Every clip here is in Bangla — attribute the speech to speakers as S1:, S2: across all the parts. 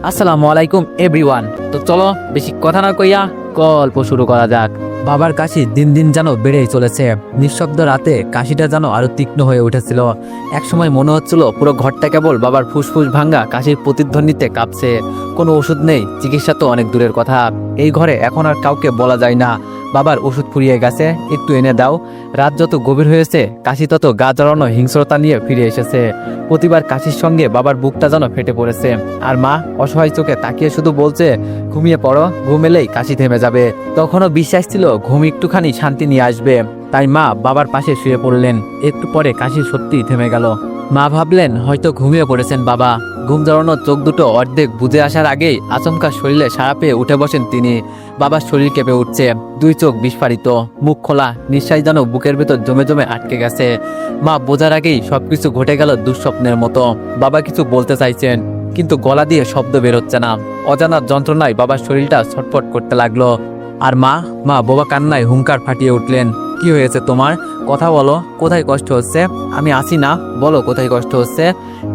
S1: আসসালামু আলাইকুম এভরিওয়ান। তো চলো বেশি কথা না কইয়া গল্প শুরু করা যাক। বাবার কাশি দিন দিন যেন বেড়েই চলেছে। নিঃশব্দ রাতে কাশিটা যেন আরো তীক্ষ্ণ হয়ে উঠেছিল। একসময় মনে হচ্ছিল পুরো ঘরটা কেবল বাবার ফুসফুস ভাঙ্গা কাশির প্রতিধ্বনিতে কাঁপছে। কোনো ওষুধ নেই, চিকিৎসা তো অনেক দূরের কথা। এই ঘরে এখন আর কাউকে বলা যায় না বাবার ওষুধ ফুরিয়ে গেছে, একটু এনে দাও। রাত যত গভীর হয়েছে কাশি তত গা জড়ানো হিংস্রতা নিয়ে ফিরে এসেছে। প্রতিবার কাশির সঙ্গে বাবার বুকটা যেন ফেটে পড়েছে। আর মা অসহায় চোখে তাকিয়ে শুধু বলছে, ঘুমিয়ে পড়ো, ঘুম এলেই কাশি থেমে যাবে। তখনও বিশ্বাস ছিল ঘুম একটুখানি শান্তি নিয়ে আসবে, তাই মা বাবার পাশে শুয়ে পড়লেন। একটু পরে কাশি সত্যিই থেমে গেল। মা ভাবলেন হয়তো ঘুমিয়ে পড়েছেন বাবা। ঘুম জড়ানো চোখ দুটো অর্ধেক বুঝে আসার আগেই আচমকা শরীরে সাড়া পেয়ে উঠে বসেন তিনি। বাবার শরীর কেঁপে উঠছে, দুই চোখ বিস্ফারিত, মুখ খোলা, নিঃশ্বাস যেন বুকের ভেতর জমে জমে আটকে গেছে। মা বোঝার আগেই সবকিছু ঘটে গেল দুঃস্বপ্নের মতো। বাবা কিছু বলতে চাইছেন, কিন্তু গলা দিয়ে শব্দ বের হচ্ছে না। অজানা যন্ত্রণায় বাবার শরীরটা ছটফট করতে লাগলো। আর মা বোবা কান্নায় হুঙ্কার ফাটিয়ে উঠলেন। কি হয়েছে তোমার? কথা বলো, কোথায় কষ্ট হচ্ছে? আমি আছি না, বলো কোথায় কষ্ট হচ্ছে।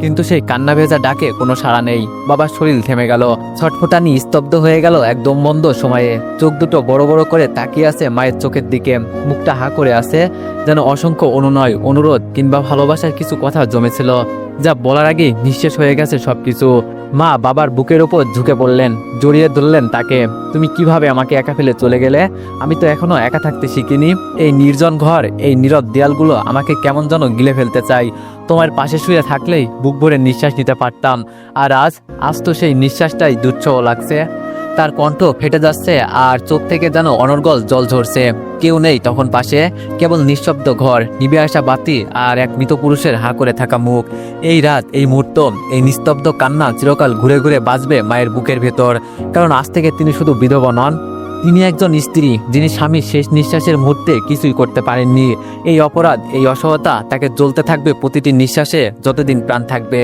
S1: কিন্তু সেই কান্না ভেজা ডাকে কোনো সাড়া নেই। বাবার শরীর থেমে গেল, ছটফটানি স্তব্ধ হয়ে গেল একদম বন্ধ সময়ে। চোখ দুটো বড় বড় করে তাকিয়ে আছে মায়ের চোখের দিকে, মুখটা হা করে আছে, যেন অসংখ্য অনুনয়, অনুরোধ কিংবা ভালোবাসার কিছু কথা জমেছিল, যা বলার আগেই নিঃশেষ হয়ে গেছে সবকিছু। মা বাবার বুকের ওপর ঝুঁকে পড়লেন, জড়িয়ে ধরলেন তাকে। তুমি কিভাবে আমাকে একা ফেলে চলে গেলে? আমি তো এখনো একা থাকতে শিখিনি। এই নির্জন ঘর, এই নীরব দেয়ালগুলো আমাকে কেমন যেন গিলে ফেলতে চাই। তোমার পাশে শুয়ে থাকলেই বুক ভরে নিঃশ্বাস নিতে পারতাম। আর আজ তো সেই নিঃশ্বাসটাই দুচ্ছহ লাগছে। তার কণ্ঠ ফেটে যাচ্ছে আর চোখ থেকে যেন অনর্গল জল ঝরছে। কেউ নেই তখন পাশে, কেবল নিঃশব্দ ঘর, নিভে আসা বাতি আর এক মৃত পুরুষের হা করে থাকা মুখ। এই রাত, এই মুহূর্ত, এই নিস্তব্ধ কান্না চিরকাল ঘুরে ঘুরে বাজবে মায়ের বুকের ভেতর। কারণ আজ থেকে তিনি শুধু বিধবা নন, তিনি একজন স্ত্রী যিনি স্বামীর শেষ নিঃশ্বাসের মুহূর্তে কিছুই করতে পারেননি। এই অপরাধ, এই অসহতা তাকে জ্বলতে থাকবে প্রতিটি নিঃশ্বাসে যতদিন প্রাণ থাকবে।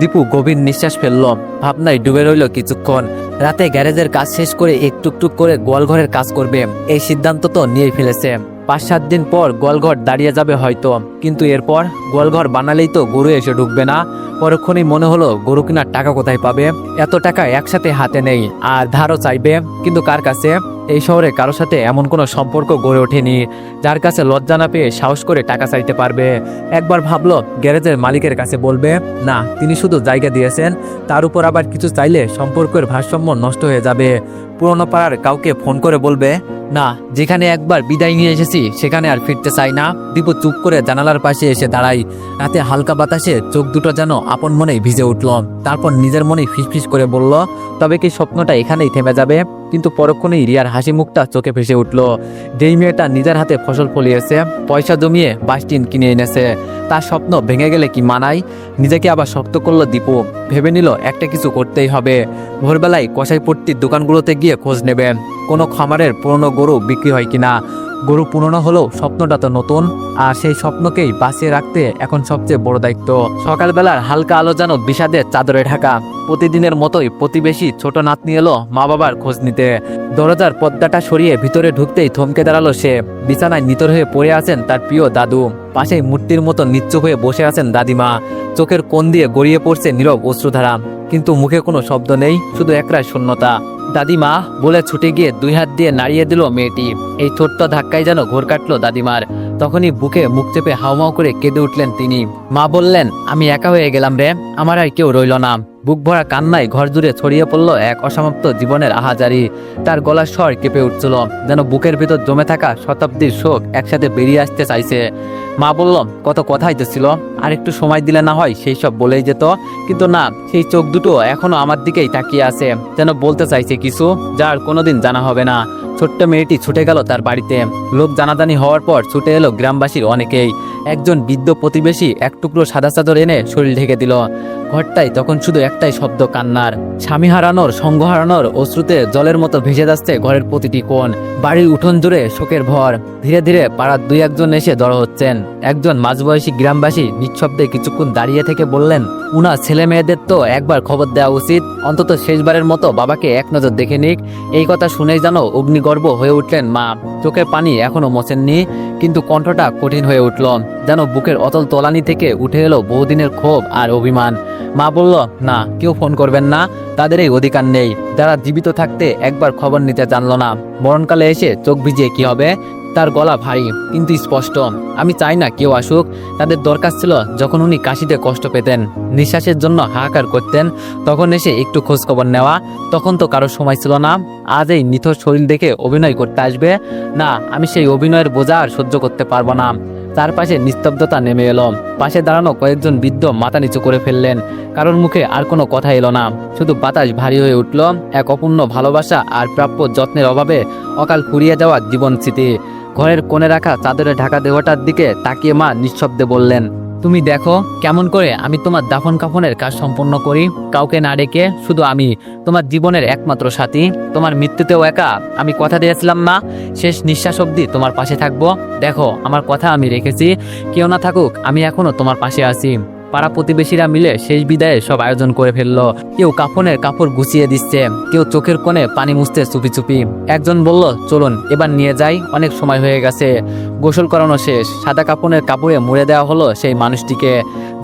S1: দীপু গভীর নিঃশ্বাস ফেলল, ভাবনায় ডুবে রইল কিছুক্ষণ। রাতে গ্যারেজের কাজ শেষ করে একটুক করে গোয়ালঘরের কাজ করবে, এই সিদ্ধান্ত তো নিয়েই ফেলেছে। 5-7 দিন পর গোয়ালঘর দাঁড়িয়ে যাবে হয়তো, কিন্তু এরপর গোয়ালঘর বানালেই তো গরু এসে ঢুকবে না। পরক্ষণেই মনে হলো গরু কেনার টাকা কোথায় পাবে? এত টাকা একসাথে হাতে নেই, আর ধারও চাইবে, কিন্তু কার কাছে? এই শহরে কারোর সাথে এমন কোনো সম্পর্ক গড়ে ওঠেনি যার কাছে লজ্জা না পেয়ে সাহস করে টাকা চাইতে পারবে। একবার ভাবলো গ্যারেজের মালিকের কাছে বলবে, না, তিনি শুধু জায়গা দিয়েছেন। তার উপর আবার কিছু চাইলে সম্পর্কের ভারসাম্য নষ্ট হয়ে যাবে। পুরনো পাড়ার কাউকে ফোন করে বলবে, না, যেখানে একবার বিদায় নিয়ে এসেছি সেখানে আর ফিরতে চাই না। দীপু চুপ করে জানালার পাশে এসে দাঁড়াই। রাতে হালকা বাতাসে চোখ দুটো যেন আপন মনেই ভিজে উঠল। তারপর নিজের মনেই ফিসফিস করে বলল, তবে কি স্বপ্নটা এখানেই থেমে যাবে? কিন্তু পরক্ষণেই রিয়ার হাসি মুখটা চোখে ভেসে উঠল। যেই মেয়েটা নিজের হাতে ফসল ফলিয়েছে, পয়সা জমিয়ে বাসটিন কিনে এনেছে, তার স্বপ্ন ভেঙে গেলে কি মানায়? নিজেকে আবার শক্ত করলো দীপু। ভেবে নিল একটা কিছু করতেই হবে। ভোরবেলায় কসাইপট্টির দোকানগুলোতে গিয়ে খোঁজ নেবে কোনো খামারের পুরনো গরু বিক্রি হয় কিনা। গরু পুরনো হলেও স্বপ্নটা তো নতুন, আর সেই স্বপ্নকেই বাঁচিয়ে রাখতে এখন সবচেয়ে বড় দায়িত্ব। সকালবেলার হালকা আলো যেন বিষাদের চাদরে ঢাকা। প্রতিদিনের মতোই প্রতিবেশী ছোট নাতনি এলো মা বাবার খোঁজ নিতে। দরজার পর্দাটা সরিয়ে ভিতরে ঢুকতেই থমকে দাঁড়ালো সে। বিছানায় নিতর হয়ে পড়ে আছেন তার প্রিয় দাদু, পাশেই মূর্তির মতো নিশ্চুপ হয়ে বসে আছেন দাদিমা। চোখের কোণ দিয়ে গড়িয়ে পড়ছে নীরব অশ্রুধারা, কিন্তু মুখে কোনো শব্দ নেই, শুধু একরাশ শূন্যতা। দাদিমা বলে ছুটে গিয়ে 2 হাত দিয়ে নাড়িয়ে দিল মেয়েটি। এই ছোট্ট ধাক্কায় যেন ঘোর কাটলো দাদিমার। তখনই বুকে মুখ চেপে হাউমাউ করে কেঁদে উঠলেন তিনি। মা বললেন, আমি একা হয়ে গেলাম রে, আমার আর কেউ রইল না। বুক ভরা কান্নায় ঘর জুড়ে ছড়িয়ে পড়ল এক অসমাপ্ত জীবনের আহাজারি। তার গলার স্বর কেঁপে উঠছিল, যেন বুকের ভিতর জমে থাকা শতাব্দীর শোক একসাথে বেরিয়ে আসতে চাইছে। মা বলল, কত কথা হইতেছিল, আর একটু সময় দিলে না হয় সেই সব বলেই যেত। কিন্তু না, সেই চোখ দুটো এখনো আমার দিকেই তাকিয়ে আছে, যেন বলতে চাইছে কিছু যার কোনোদিন জানা হবে না। ছোট্ট মেয়েটি ছুটে গেল তার বাড়িতে। লোক জানাজানি হওয়ার পর ছুটে এলো গ্রামবাসীর অনেকেই। একজন বৃদ্ধ প্রতিবেশী এক টুকরো সাদা চাদর এনে শরীর ঢেকে দিল। ঘরটায় তখন শুধু একটাই শব্দ, কান্নার। স্বামী হারানোর, সঙ্গ হারানোর অশ্রুতে জলের মতো ভেসে যাচ্ছে ঘরের প্রতিটি কোণ। বাড়ির উঠোন জুড়ে শোকের ভর। ধীরে ধীরে পাড়ার 2-1 এসে জড়ো হচ্ছেন। একজন মাঝবয়সী গ্রামবাসী নিঃশব্দে কিছুক্ষণ দাঁড়িয়ে থেকে বললেন, উনার ছেলে মেয়েদের তো একবার খবর দেওয়া উচিত, অন্তত শেষবারের মতো বাবাকে এক নজর দেখে নিক। এই কথা শুনেই যেন অগ্নিগর্ভ হয়ে উঠলেন মা। চোখের পানি এখনো মোছেননি, কিন্তু কণ্ঠটা কঠিন হয়ে উঠল, যেন বুকের অতল তলানি থেকে উঠে এলো বহুদিনের ক্ষোভ আর অভিমান। মা বলল, না, কেউ ফোন করবেন না, তাদের এই অধিকার নেই। যারা জীবিত থাকতে একবার খবর নিতে জানলো না, মরণকালে এসে চোখ ভিজিয়ে কি হবে? তার গলা ভারী কিন্তু স্পষ্ট। আমি চাই না কেউ আসুক। তাদের দরকার ছিল যখন উনি কাশিতে কষ্ট পেতেন, নিঃশ্বাসের জন্য হাহাকার করতেন, তখন এসে একটু খোঁজখবর নেওয়া। তখন তো কারোর সময় ছিল না। আজ এই নিথর শরীর দেখে অভিনয় করতে আসবে? না, আমি সেই অভিনয়ের বোঝা আর সহ্য করতে পারবো না। চারপাশে নিস্তব্ধতা নেমে এলো। পাশে দাঁড়ানো কয়েকজন বৃদ্ধ মাথা নিচু করে ফেললেন। কারোর মুখে আর কোনো কথা এলো না, শুধু বাতাস ভারী হয়ে উঠল। এক অপূর্ণ ভালোবাসা আর প্রাপ্য যত্নের অভাবে অকাল ফুরিয়ে যাওয়া জীবন স্মৃতি। ঘরের কোণে রাখা চাদরে ঢাকা দেহটার দিকে তাকিয়ে মা নিঃশব্দে বললেন, তুমি দেখো কেমন করে আমি তোমার দাফন কাফনের কাজ সম্পন্ন করি, কাউকে না ডেকে, শুধু আমি, তোমার জীবনের একমাত্র সাথী। তোমার মৃত্যুতেও একা। আমি কথা দিয়েছিলাম না, শেষ নিঃশ্বাস অবধি তোমার পাশে থাকবো। দেখো, আমার কথা আমি রেখেছি। কেউ না থাকুক, আমি এখনো তোমার পাশে আছি। পাড়া প্রতিবেশীরা মিলে শেষ বিদায়ে সব আয়োজন করে ফেললো। কেউ কাফনের কাপড় গুছিয়ে দিচ্ছে, কেউ চোখের কোণে পানি মুছতে চুপি চুপি। একজন বলল, চলুন এবার নিয়ে যাই, অনেক সময় হয়ে গেছে। গোসল করানো শেষ, সাদা কাফনের কাপড়ে মুড়ে দেওয়া হলো সেই মানুষটিকে,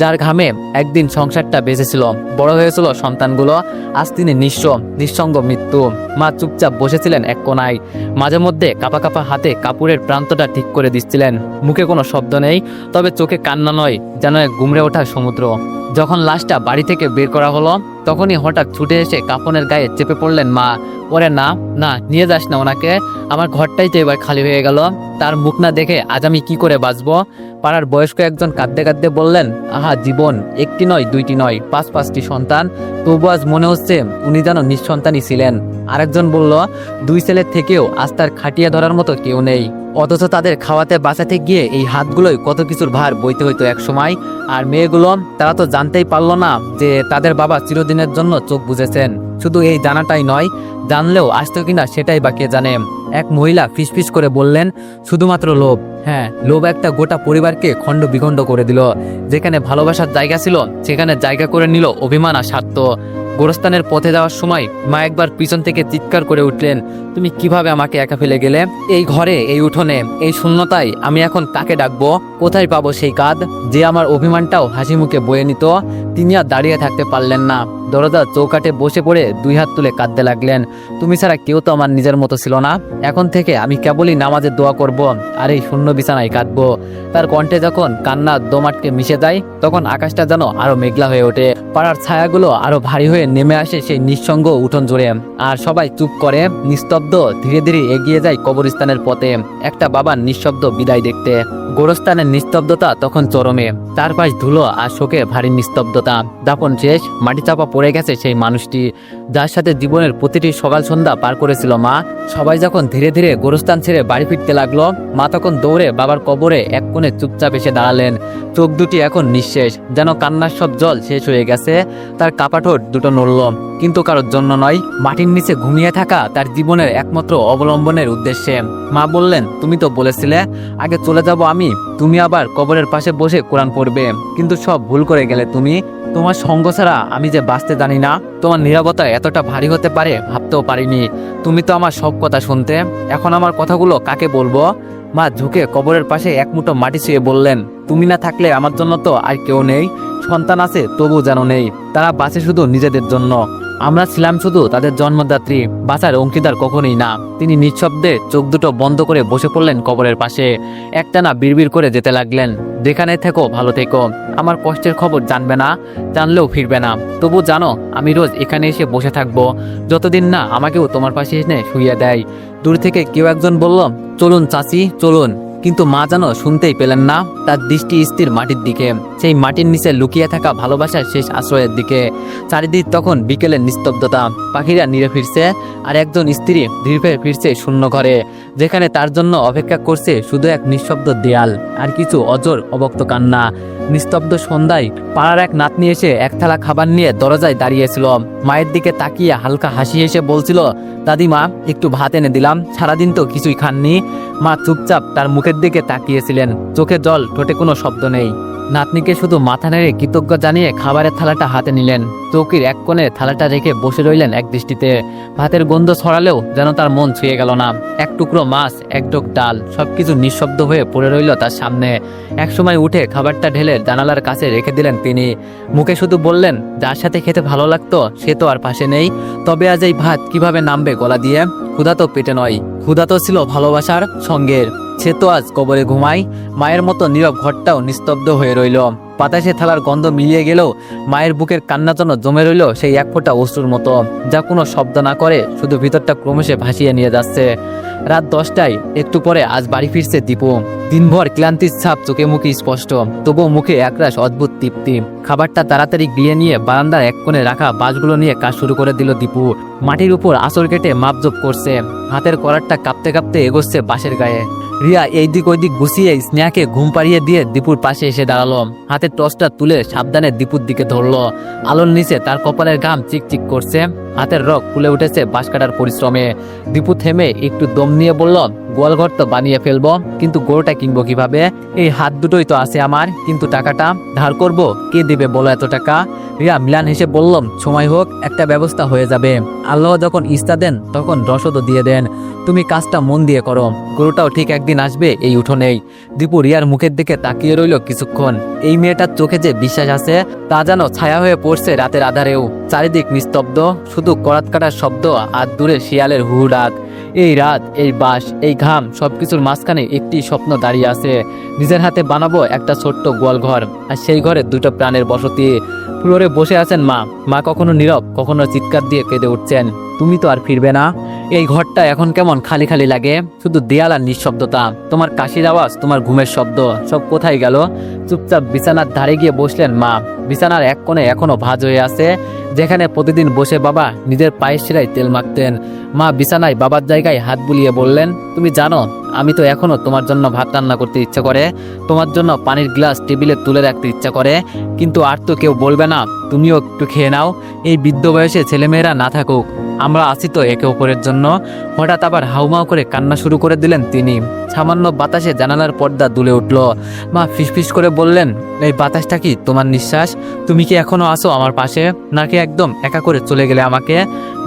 S1: যার ঘামে একদিন সংসারটা বেঁচেছিল, বড় হয়েছিল সন্তানগুলো। আজ তিনি নিঃস্ব, নিঃসঙ্গ মৃত্যু। মা চুপচাপ বসেছিলেন এক কোনায়, মাঝে মধ্যে কাপা কাপা হাতে কাপড়ের প্রান্তটা ঠিক করে দিচ্ছিলেন। মুখে কোনো শব্দ নেই, তবে চোখে কান্না নয়, যেন এক গুমড়ে ওঠা সমুদ্র। যখন লাশটা বাড়ি থেকে বের করা হলো, তখনই হঠাৎ ছুটে এসে কাফনের গায়ে চেপে পড়লেন মা। ওরে না না, নিয়ে যাস না ওনাকে, আমার ঘরটাই তো এবার খালি হয়ে গেল। তার মুখ না দেখে আজ আমি কি করে বাঁচবো? পাড়ার বয়স্ক একজন কাঁদতে কাঁদতে বললেন, আহা জীবন, একটি নয়, দুইটি নয়, পাঁচটি সন্তান, তবু আজ মনে হচ্ছে উনি যেন নিঃসন্তানই ছিলেন। আরেকজন বলল, দুই ছেলের থেকেও আজ তার খাটিয়ে ধরার মতো কেউ নেই। অথচ তাদের খাওয়াতে বাঁচাতে গিয়ে এই হাতগুলোই কত কিছুর ভার বইতে হইতো এক সময়। আর মেয়েগুলো, তারা তো জানতেই পারলো না যে তাদের বাবা চিরদিনের জন্য চোখ বুজেছেন। শুধু এই জানাটাই নয়, জানলেও আসতো কিনা সেটাই বা কে জানে। এক মহিলা ফিসফিস করে বললেন, শুধুমাত্র লোভ। হ্যাঁ, লোভ একটা গোটা পরিবারকে খণ্ড বিখণ্ড করে দিল। যেখানে ভালোবাসার জায়গা ছিল, সেখানে জায়গা করে নিল অভিমান আর স্বার্থ। গোরস্থানের পথে যাওয়ার সময় মা একবার পিছন থেকে চিৎকার করে উঠলেন, তুমি কিভাবে আমাকে একা ফেলে গেলে? এই ঘরে, এই উঠোনে, এই শূন্যতায় আমি এখন কাকে ডাকবো? কোথায় পাবো সেই কাঁধ যে আমার অভিমানটাও হাসি মুখে বয়ে নিত? তিনি আর দাঁড়িয়ে থাকতে পারলেন না, দরজার চৌকাঠে বসে পড়ে দুই হাত তুলে কাঁদতে লাগলেন। তুমি ছাড়া কেউ তো আমার নিজের মতো ছিল না। এখন থেকে আমি কেবলই নামাজের দোয়া করব আর এই শূন্য বিছানায় কাঁদবো। তার কণ্ঠে যখন কান্নার দোমাটকে মিশে যায়, তখন আকাশটা যেন আরো মেঘলা হয়ে ওঠে। পাড়ার ছায়াগুলো আরো ভারী হয়ে নেমে আসে সেই নিঃসঙ্গ উঠোন জুড়ে। আর সবাই চুপ করে, নিস্তব্ধ, ধীরে ধীরে এগিয়ে যায় কবরস্থানের পথে, একটা বাবার নিঃশব্দ বিদায় দেখতে। গোরস্থানের নিস্তব্ধতা তখন চরমে, চারপাশ ধুলো আর শোকে ভারী নিস্তব্ধতা। দাফন শেষ, মাটি চাপা পড়ে গেছে সেই মানুষটি, যার সাথে জীবনের প্রতিটি সকাল সন্ধ্যা পার করেছিল মা। সবাই যখন ধীরে ধীরে গোরস্থান ছেড়ে বাড়ি ফিরতে লাগলো, মা তখন দৌড়ে বাবার কবরে এক কোণে চুপচাপ এসে দাঁড়ালেন। চোখ দুটি এখন নিঃশেষ, যেন কান্নার সব জল শেষ হয়ে গেছে। তার কাপা ঠোঁট দুটো নড়ল, কিন্তু কারোর জন্য নয়, মাটির নিচে ঘুমিয়ে থাকা তার জীবনের একমাত্র অবলম্বনের উদ্দেশ্যে। মা বললেন, তুমি তো বলেছিলে আগে চলে যাব আমি, তুমি আবার কবরের পাশে বসে কোরআন পড়বে, কিন্তু সব ভুল করে গেলে তুমি। তোমার সঙ্গ ছাড়া আমি যে বাঁচতে জানি না, তোমার নীরবতা এতটা ভারী হতে পারে ভাবতেও পারিনি। তুমি তো আমার সব কথা শুনতে, এখন আমার কথাগুলো কাকে বলবো? মা ঝুঁকে কবরের পাশে এক মুঠো মাটি ছুঁয়ে বললেন, তুমি না থাকলে আমার জন্য তো আর কেউ নেই। সন্তান আছে তবু যেন নেই, তারা বাঁচে শুধু নিজেদের জন্য। আমরা ছিলাম শুধু তাদের জন্মদাত্রী, বাঁচার অংশীদার কখনোই না। তিনি নিঃশব্দে চোখ দুটো বন্ধ করে বসে পড়লেন কবরের পাশে। একটানা বিড়বিড় করে যেতে লাগলেন, যেখানে থেকো ভালো থেকো, আমার কষ্টের খবর জানবে না, জানলেও ফিরবে না, তবু জানো আমি রোজ এখানে এসে বসে থাকবো, যতদিন না আমাকেও তোমার পাশে এনে শুইয়ে দেয়। দূর থেকে কেউ একজন বলল, চলুন চাচি চলুন, কিন্তু মা যেন শুনতেই পেলেন না। তার দৃষ্টি স্থির মাটির দিকে, সেই মাটির নিচে লুকিয়ে থাকা ভালোবাসার শেষ আশ্রয়ের দিকে। চারিদিক তখন বিকেলের নিস্তব্ধতা, পাখিরা নিরে ফিরছে, আর একজন স্ত্রী ধীরে ফিরছে শূন্য ঘরে, যেখানে তার জন্য অপেক্ষা করছে শুধু এক নিঃশব্দ দেয়াল আর কিছু অজর অবক্ত কান্না। নিস্তব্ধ সন্ধ্যায় পাড়ার এক নাতনি এসে এক থালা খাবার নিয়ে দরজায় দাঁড়িয়েছিল। মায়ের দিকে তাকিয়ে হালকা হাসি এসে বলছিল, দাদিমা একটু ভাত এনে দিলাম, সারাদিন তো কিছুই খাননি। মা চুপচাপ তার মুখের দিকে তাকিয়েছিলেন, চোখে জল, ঠোঁটে কোনো শব্দ নেই। নাতনিকে শুধু মাথা নেড়ে কৃতজ্ঞ জানিয়ে খাবারের থালাটা হাতে নিলেন। চৌকির এক কোণে থালাটা রেখে বসে রইলেন এক দৃষ্টিতে। ভাতের গন্ধ ছড়ালেও যেন তার মন ছুঁয়ে গেল না। এক টুকরো মাছ, এক ডোক ডাল, সবকিছু নিঃশব্দ হয়ে পড়ে রইল তার সামনে। একসময় উঠে খাবারটা ঢেলে জানালার কাছে রেখে দিলেন তিনি। মুখে শুধু বললেন, যার সাথে খেতে ভালো লাগতো সে তো আর পাশে নেই, তবে আজ এই ভাত কিভাবে নামবে গলা দিয়ে? ক্ষুধা তো পেটে নয়, ক্ষুধা তো ছিল ভালোবাসার সঙ্গের। সে তো আজ কবরে ঘুমায়। মায়ের মতো নীরব ঘরটাও নিস্তব্ধ হয়ে রইল। বাতাসে থালার গন্ধ মিলিয়ে গেলেও মায়ের বুকের কান্না যেন জমে রইল সেই এক ফোঁটা অশ্রুর মতো, যা কোনো শব্দ না করে শুধু ভিতরটা ক্রমশে ভাসিয়ে নিয়ে যাচ্ছে। রাত 10টায় একটু পরে আজ বাড়ি ফিরছে দীপু। দিনভর ক্লান্তির ছাপ চোখে মুখে স্পষ্ট, তবুও মুখে একরাশ অদ্ভুত তৃপ্তি। খাবারটা তাড়াতাড়ি গিয়ে নিয়ে বারান্দার এক কোণে রাখা বাঁশগুলো নিয়ে কাজ শুরু করে দিল দীপু। মাটির উপর আঁচড় কেটে মাপজোপ করছে। হাতের করারটা কাঁপতে কাঁপতে এগোচ্ছে বাঁশের গায়ে। রিয়া এই দিক ওই দিক গুছিয়ে স্নেহাকে ঘুম পাড়িয়ে দিয়ে দীপুর পাশে এসে দাঁড়ালো। হাতের টর্চটা তুলে সাবধানে দীপুর দিকে ধরলো। আলোর নিচে তার কপালের ঘাম চিকচিক করছে, হাতের রক ফুলে উঠেছে বাঁশ কাটার পরিশ্রমে। দীপু থেমে একটু দম নিয়ে বলল, গোয়ালঘর তো বানিয়ে ফেলবো, কিন্তু গরুটা কিনবো কিভাবে? এই হাত দুটোই তো আছে আমার, কিন্তু টাকাটা ধার করবো কে দিবে বলো এত টাকা? রিয়া মিলান হেসে বললাম, সময় হোক, একটা ব্যবস্থা হয়ে যাবে। আল্লাহ যখন ইস্তা দেন তখন রসদও দিয়ে দেন। তুমি কাজটা মন দিয়ে করো, গরুটাও ঠিক একদিন আসবে এই উঠোনেই। দীপু রিয়ার মুখের দিকে তাকিয়ে রইল কিছুক্ষণ। এই মেয়েটার চোখে যে বিশ্বাস আছে তা যেন ছায়া হয়ে পড়ছে রাতের আধারেও। চারিদিক নিস্তব্ধ, শুধু করাত কাটার শব্দ আর দূরে শিয়ালের হু ডাক। এই রাত, এই বাঁশ, এই ঘাম, সবকিছুর মাঝখানে একটি স্বপ্ন দাঁড়িয়ে আছে। নিজের হাতে বানাবো একটা ছোট্ট গোয়াল ঘর, আর সেই ঘরে দুটো প্রাণের বসতি। ফ্লোরে বসে আছেন মা। মা কখনো নীরব, কখনো চিৎকার দিয়ে কেঁদে উঠছেন। তুমি তো আর ফিরবে না। এই ঘরটা এখন কেমন খালি খালি লাগে, শুধু দেয়াল আর নিঃশব্দতা। তোমার কাশির আওয়াজ, তোমার ঘুমের শব্দ, সব কোথায় গেল? চুপচাপ বিছানার ধারে গিয়ে বসলেন মা। বিছানার এক কোণে এখনো ভাঁজ হয়ে আছে, যেখানে প্রতিদিন বসে বাবা নিজের পায়ের শিরায় তেল মাখতেন। মা বিছানায় বাবার জায়গায় হাত বুলিয়ে বললেন, তুমি জানো আমি তো এখনো তোমার জন্য ভাত রান্না করতে ইচ্ছা করে, তোমার জন্য পানির গ্লাস টেবিলে তুলে রাখতে ইচ্ছা করে, কিন্তু আর তো কেউ বলবে না তুমিও একটু খেয়ে নাও। এই বৃদ্ধ বয়সে ছেলেমেয়েরা না থাকুক, আমরা আছি তো একে অপরের জন্য। হঠাৎ আবার হাউমাউ করে কান্না শুরু করে দিলেন তিনি। সামান্য বাতাসে জানালার পর্দা দুলে উঠল। মা ফিসফিস করে বললেন, এই বাতাসটা কি তোমার নিঃশ্বাস? তুমি কি এখনো আসো আমার পাশে, নাকি একদম একা করে চলে গেলে আমাকে?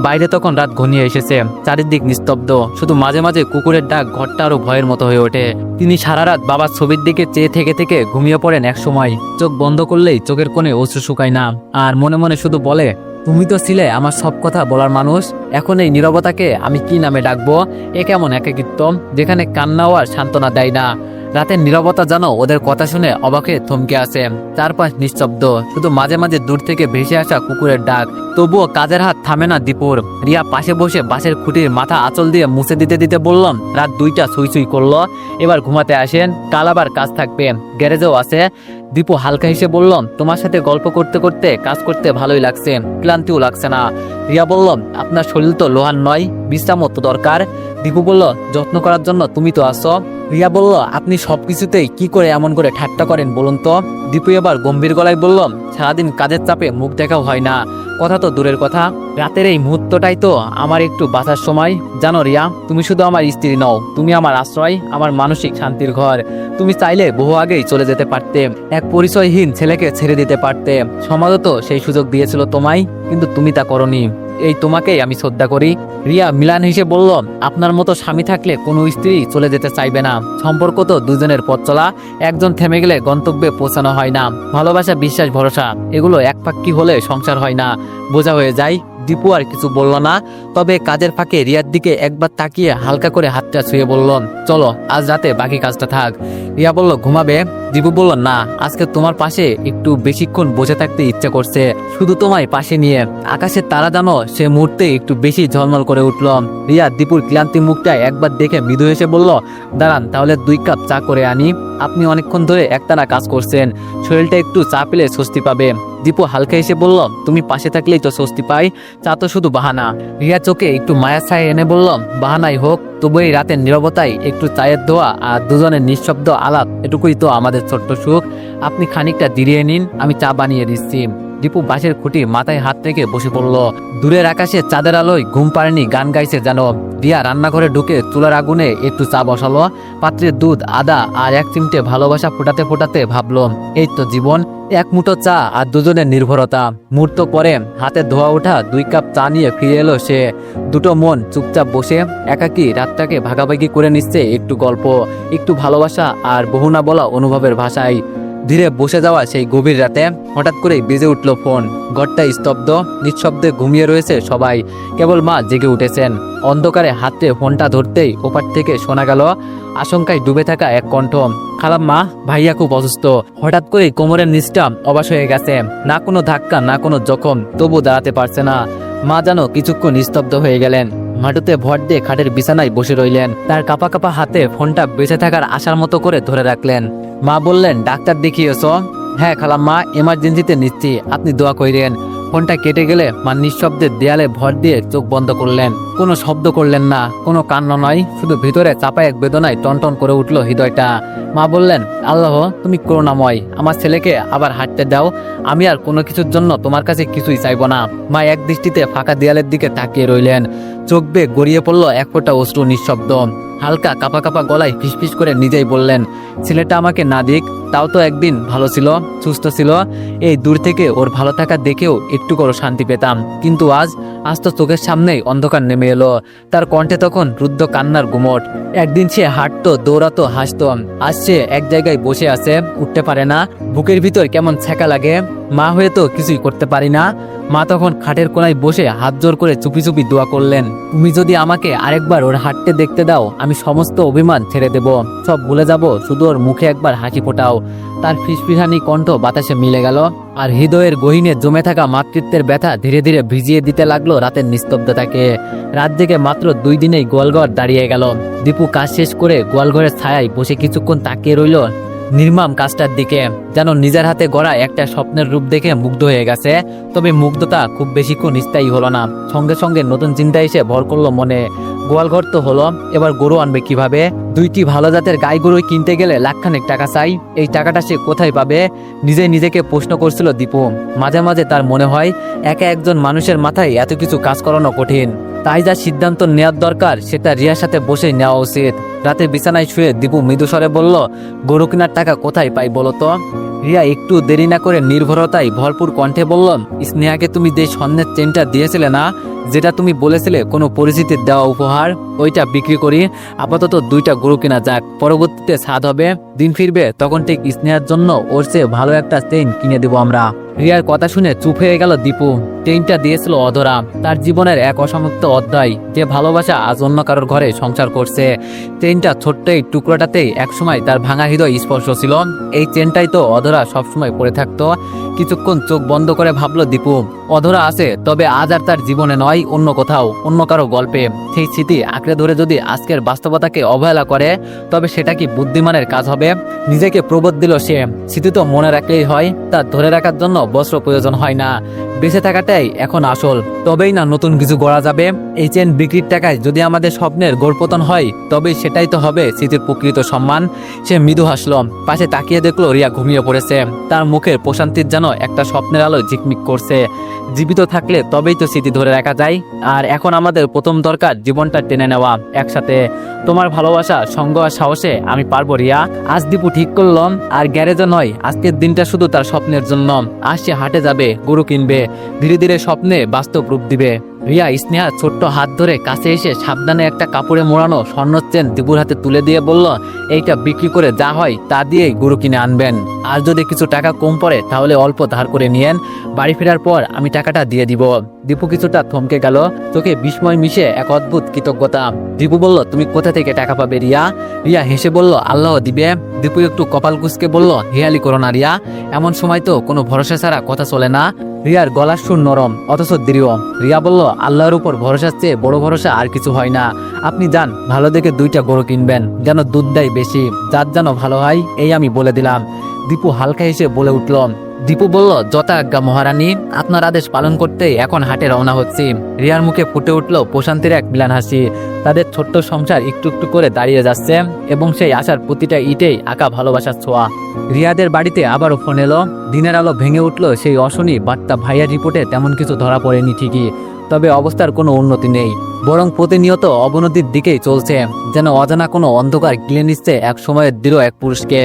S1: বাইরে তখন রাত ঘনিয়ে এসেছে, চারিদিক নিস্তব্ধ, শুধু মাঝে মাঝে কুকুরের ডাক ঘরটা আরো ভয়ের মতো হয়ে ওঠে। তিনি সারা রাত বাবার ছবির দিকে চেয়ে থেকে থেকে ঘুমিয়ে পড়েন এক সময়। চোখ বন্ধ করলেই চোখের কোণে অশ্রু শুকায় না, আর মনে মনে শুধু বলে, তুমি তো ছিলে আমার সব কথা বলার মানুষ। এখন এই নীরবতাকে আমি কি নামে ডাকবো? এ কেমন একাকিত্ব, যেখানে কান্নাও আর সান্ত্বনা দেয় না। রাতের নীরবতা যেন ওদের কথা শুনে অবাকে থমকে আসে। চারপাশ নিঃশব্দ, শুধু মাঝে মাঝে দূর থেকে ভেসে আসা কুকুরের ডাক। তবুও কাজের হাত থামে না দীপুর। রিয়া পাশে বসে বাঁশের খুঁটির মাথা আঁচল দিয়ে মুছে দিতে দিতে বললাম, রাত 2টা ছুঁই ছুঁই করলো, এবার ঘুমাতে আসেন, কাল আবার কাজ থাকবে, গ্যারেজেও আছে। দীপু হালকা হেসে বললাম, তোমার সাথে গল্প করতে করতে কাজ করতে ভালোই লাগছে, ক্লান্তিও লাগছে না। রিয়া বললাম, আপনার শরীর তো লোহার নয়, বিশ্রামও তো দরকার। দীপু বলল, যত্ন করার জন্য তুমি তো আসো। রিয়া বলল, আপনি সবকিছুতেই কি করে এমন করে ঠাট্টা করেন বলুন তো? দীপু এবার গম্ভীর গলায় বললাম, সারাদিন কাজের চাপে মুখ দেখাও হয় না, কথা তো দূরের কথা, রাতের এই মুহূর্তটাই তো আমার একটু বাঁচার সময়। জানো রিয়া, তুমি শুধু আমার স্ত্রী নও, তুমি আমার আশ্রয়, আমার মানসিক শান্তির ঘর। তুমি চাইলে বহু আগেই চলে যেতে পারতে, এক পরিচয়হীন ছেলেকে ছেড়ে দিতে পারতে। সমাজও তো সেই সুযোগ দিয়েছিল তোমায়, কিন্তু তুমি তা করনি। এই তোমাকেই আমি শ্রদ্ধা করি। রিয়া মিলান হেসে বলল, আপনার মতো স্বামী থাকলে কোনো স্ত্রী চলে যেতে চাইবে না। সম্পর্ক তো দুজনের পথ চলা, একজন থেমে গেলে গন্তব্যে পৌঁছানো হয় না। ভালোবাসা, বিশ্বাস, ভরসা, এগুলো এক পাক্কি হলে সংসার হয় না, বোঝা হয়ে যায়। দীপু আর কিছু বলল না, তবে কাজের ফাঁকে রিয়ার দিকে একবার তাকিয়ে হালকা করে হাতটা ছুঁয়ে বলল, চলো আজ রাতে বাকি কাজটা থাক। রিয়া বলল, ঘুমাবে? দীপু বলল, না, আজকে তোমার পাশে একটু বেশিক্ষণ বসে থাকতে ইচ্ছে করছে, শুধু তোমায় পাশে নিয়ে। আকাশের তারা জানো সে মুহূর্তে একটু বেশি ঝলমল করে উঠল। রিয়া দীপুর ক্লান্তি মুখটা একবার দেখে মৃদু হেসে বলল, দাঁড়ান তাহলে 2 কাপ চা করে আনি, আপনি অনেকক্ষণ ধরে একটানা কাজ করছেন, শরীরটা একটু চা পেলে স্বস্তি পাবে। দীপু হালকা এসে বলল, তুমি পাশে থাকলেই তো স্বস্তি পাই, চা তো শুধু বাহানা। রিয়া চোখে একটু মায়ার ছায়া এনে বলল, বাহানাই হোক, তবু এই রাতের নীরবতায় একটু চায়ের দোয়া আর দুজনের নিঃশব্দ আলাপ, এটুকুই তো আমাদের ছোট্ট সুখ। আপনি খানিকটা জিরিয়ে নিন, আমি চা বানিয়ে দিচ্ছি। দীপু বাঁশের খুঁটি মাথায় হাত রেখে বসে পড়ল। দূরের আকাশে চাঁদের আলোয় ঘুম পাড়েনি গান গাইছে যেন। রিয়া রান্নাঘরে ঢুকে চুলার আগুনে একটু চা বসালো। পাত্রে দুধ, আদা আর এক চিমটে ভালোবাসা ফোটাতে ফোটাতে ভাবলো, এই তো জীবন, এক মুঠো চা আর দুজনের নির্ভরতা। মুহূর্ত পরে হাতে ধোয়া ওঠা 2 কাপ চা নিয়ে ফিরে এলো সে। দুটো মন চুপচাপ বসে একাকী রাতটাকে ভাগাভাগি করে নিচ্ছে, একটু গল্প, একটু ভালোবাসা আর বহু না বলা অনুভবের ভাষায়। ধীরে বসে যাওয়া সেই গভীর রাতে হঠাৎ করেই বেজে উঠল ফোন। ঘরটা স্তব্ধ, নিঃশব্দে ঘুমিয়ে রয়েছে সবাই, কেবল মা জেগে উঠেছেন। অন্ধকারে হাতে ফোনটা ধরতেই ওপার থেকে শোনা গেল আশঙ্কায় ডুবে থাকা এক কণ্ঠ, খালাম্মা, ভাইয়া খুব অসুস্থ। হঠাৎ করেই কোমরের নিচটা অবশ হয়ে গেছে, না কোনো ধাক্কা না কোনো জখম, তবু দাঁড়াতে পারছে না। মা যেন কিছুক্ষণ নিস্তব্ধ হয়ে গেলেন, মাটিতে ভর দিয়ে খাটের বিছানায় বসে রইলেন। তার কাঁপা কাঁপা হাতে ফোনটা বেঁচে থাকার আশার মতো করে ধরে রাখলেন। মা বললেন, ডাক্তার দেখিয়েছ? হ্যাঁ খালাম্মা, এমার্জেন্সিতে নিচ্ছি, আপনি দোয়া কইরেন। ফোনটা কেটে গেলে মা নিঃশব্দে দেয়ালে ভর দিয়ে চোখ বন্ধ করলেন। কোনো শব্দ করলেন না, কোনো কান্না নয়, শুধু ভিতরে চাপা এক বেদনায় টনটন করে উঠল হৃদয়টা। মা বললেন, আল্লাহ তুমি করুণাময়, আমার ছেলেকে আবার হাঁটতে দাও, আমি আর কোনো কিছুর জন্য তোমার কাছে কিছুই চাইব না। মা এক দৃষ্টিতে ফাঁকা দেয়ালের দিকে তাকিয়ে রইলেন, চোখ বেয়ে গড়িয়ে পড়ল এক ফোঁটা অশ্রু। নিঃশব্দ হালকা কাঁপা কাঁপা গলায় ফিসফিস করে নিজেই বললেন, ছেলেটা আমাকে না দিক, তাও তো একদিন ভালো ছিল, সুস্থ ছিল। এই দূর থেকে ওর ভালো থাকা দেখেও একটু করে শান্তি পেতাম, কিন্তু আজ তো চোখের সামনেই অন্ধকার নেমে এলো। তার কণ্ঠে তখন রুদ্ধ কান্নার গুমট। একদিন সে হাঁটতো, দৌড়াতো, হাসতো, আজ সে এক জায়গায় বসে আছে, উঠতে পারে না, বুকের ভিতর কেমন ছ্যাঁকা লাগে। মা হয়ে তো কিছুই করতে পারি না। মা তখন খাটের কোনায় বসে হাত জোর করে চুপি চুপি দোয়া করলেন, তুমি যদি আমাকে আরেকবার ওর হাঁটতে দেখতে দাও, আমি সমস্ত অভিমান ছেড়ে দেব, সব ভুলে যাব, শুধু ওর মুখে একবার হাসি ফোটাও। তার ফিসফিসানি কণ্ঠ বাতাসে মিলে গেল, আর হৃদয়ের গহীনে জমে থাকা মাতৃত্বের ব্যথা ধীরে ধীরে ভিজিয়ে দিতে লাগলো রাতের নিস্তব্ধতাকে। রাত জেগে মাত্র 2 দিনেই গোয়ালঘর দাঁড়িয়ে গেল। দীপু কাজ শেষ করে গোয়ালঘরের ছায়ায় বসে কিছুক্ষণ তাকিয়ে রইল নির্মম কাজটার দিকে, যেন নিজের হাতে গড়া একটা স্বপ্নের রূপ দেখে মুগ্ধ হয়ে গেছে। তবে মুগ্ধতা খুব বেশিক্ষণ স্থায়ী হলো না, সঙ্গে সঙ্গে নতুন চিন্তা এসে ভর করলো মনে। গোয়ালঘর তো হলো, এবার গরু আনবে কিভাবে? 2টি ভালো জাতের গাই গরু কিনতে গেলে লাখখানেক টাকা চাই, এই টাকাটা সে কোথায় পাবে? নিজেকে প্রশ্ন করছিল দীপু। মাঝে মাঝে তার মনে হয় একা একজন মানুষের মাথায় এত কিছু কাজ করানো কঠিন, তাই যা সিদ্ধান্ত নেওয়ার দরকার সেটা রিয়ার সাথে বসে নেওয়া উচিত। রাতে বিছানায় শুয়ে দীপু মৃদু স্বরে বলল, গরু কেনার টাকা কোথায় পাই বলো তো? রিয়া একটু দেরি না করে নির্ভরতায় ভরপুর কণ্ঠে বলল, স্নেহাকে তুমি যে স্বর্ণের চেনটা দিয়েছিলে না, যেটা তুমি বলেছিলে কোনো পরিচিতির দেওয়া উপহার, ওইটা বিক্রি করি, আপাতত 2টা গরু কেনা যাক, পরবর্তীতে স্বাদ হবে, দিন ফিরবে, তখন ঠিক স্নেহার জন্য ওর চেয়ে ভালো একটা চেইন কিনে দেবো আমরা। রিয়ার কথা শুনে চুপ হয়ে গেল দীপু। চেইনটা দিয়েছিল অধরা, তার জীবনের এক অসমাপ্ত অধ্যায়, যে ভালোবাসা আজ অন্য কারোর ঘরে সংসার করছে। চেইনটা ছোট্ট এই টুকরোটাতেই একসময় তার ভাঙা হৃদয় স্পর্শ ছিল। এই চেনটাই তো অধরা সবসময় পড়ে থাকতো। কিছুক্ষণ চোখ বন্ধ করে ভাবলো দীপু, অধরা আছে, তবে আজ আর তার জীবনে নয়, অন্য কোথাও, অন্য কারো গল্পে। সেই স্মৃতি আঁকড়ে ধরে যদি আজকের বাস্তবতাকে অবহেলা করে, তবে সেটা কি বুদ্ধিমানের কাজ হবে? নিজেকে প্রবোধ দিল সে, স্মৃতি তো মনে রাখলেই হয়, তার ধরে রাখার জন্য বস্ত্র প্রয়োজন হয় না। বেঁচে থাকাটাই এখন আসল, তবেই না নতুন কিছু গড়া যাবে। এই চেন বিক্রির টাকায় যদি আমাদের স্বপ্নের গোড়পতন হয়, তবেই সেটাই তো হবে স্মৃতির প্রকৃত সম্মান। সে মৃদু হাসল, পাশে তাকিয়ে দেখলো রিয়া ঘুমিয়ে পড়েছে। তার মুখের প্রশান্তির যেন একটা স্বপ্নের আলো ঝিকমিক করছে। জীবিত থাকলে তবেই তো স্মৃতি ধরে রাখা যায়। আর এখন আমাদের প্রথম দরকার জীবনটা টেনে নেওয়া একসাথে। তোমার ভালোবাসা, সঙ্গ আর সাহসে আমি পারবো রিয়া। আজ দীপু ঠিক করলাম, আর গ্যারেজে নয়, আজকের দিনটা শুধু তার স্বপ্নের জন্য। আজ সে হাটে যাবে, গরু কিনবে, ধীরে ধীরে স্বপ্নে বাস্তব রূপ দিবে। রিয়া স্নেহা ছোট্ট হাত ধরে কাছে এসে সাবধানে একটা কাপড়ে মোড়ানো স্বর্ণের চেন দীপুর হাতে তুলে দিয়ে বলল, এইটা বিক্রি করে যা হয় তা দিয়েই গরু কিনে আনবেন। আর যদি কিছু টাকা কম পড়ে তাহলে অল্প ধার করে নিয়েন, বাড়ি ফেরার পর আমি টাকাটা দিয়ে দিব। দীপু কিছুটা থমকে গেল, চোখে বিস্ময় মিশে এক অদ্ভুত কৃতজ্ঞতা। দীপু বলল, তুমি কোথা থেকে টাকা পাবে রিয়া? রিয়া হেসে বলল, আল্লাহ দিবে। দীপু একটু কপাল কুঁচকে বলল, হেয়ালি করো না রিয়া, এমন সময় তো কোনো ভরসা ছাড়া কথা চলে না। রিয়ার গলার সুর নরম অথচ দৃঢ়। রিয়া বলল, আল্লাহর উপর ভরসার চেয়ে বড় ভরসা আর কিছু হয় না। আপনি যান, ভালো দেখে 2টা গরু কিনবেন, যেন দুধ দেয় বেশি, যার যেন ভালো হয়, এই আমি বলে দিলাম। দীপু হালকা হেসে বলে উঠল। দীপু বলল, যথা আজ্ঞা মহারানী, আপনার আদেশ পালন করতে এখন হাটে রওনা হচ্ছি। রিয়ার মুখে ফুটে উঠল প্রশান্তির এক মিলান হাসি। তাদের ছোট্ট সংসার একটু একটু করে দাঁড়িয়ে যাচ্ছে এবং সেই আশার প্রতিটা ইটেই আঁকা ভালোবাসার ছোঁয়া। রিয়াদের বাড়িতে আবারও ফোন এলো। দিনের আলো ভেঙে উঠলো সেই অশনি বার্তা। ভাইয়ার রিপোর্টে তেমন কিছু ধরা পড়েনি ঠিকই, তবে অবস্থার কোনো উন্নতি নেই, বরং প্রতিনিয়ত অবনতির দিকেই চলছে। যেন অজানা কোনো অন্ধকার গিলে নিচ্ছে এক সময়ের দৃঢ় এক পুরুষকে।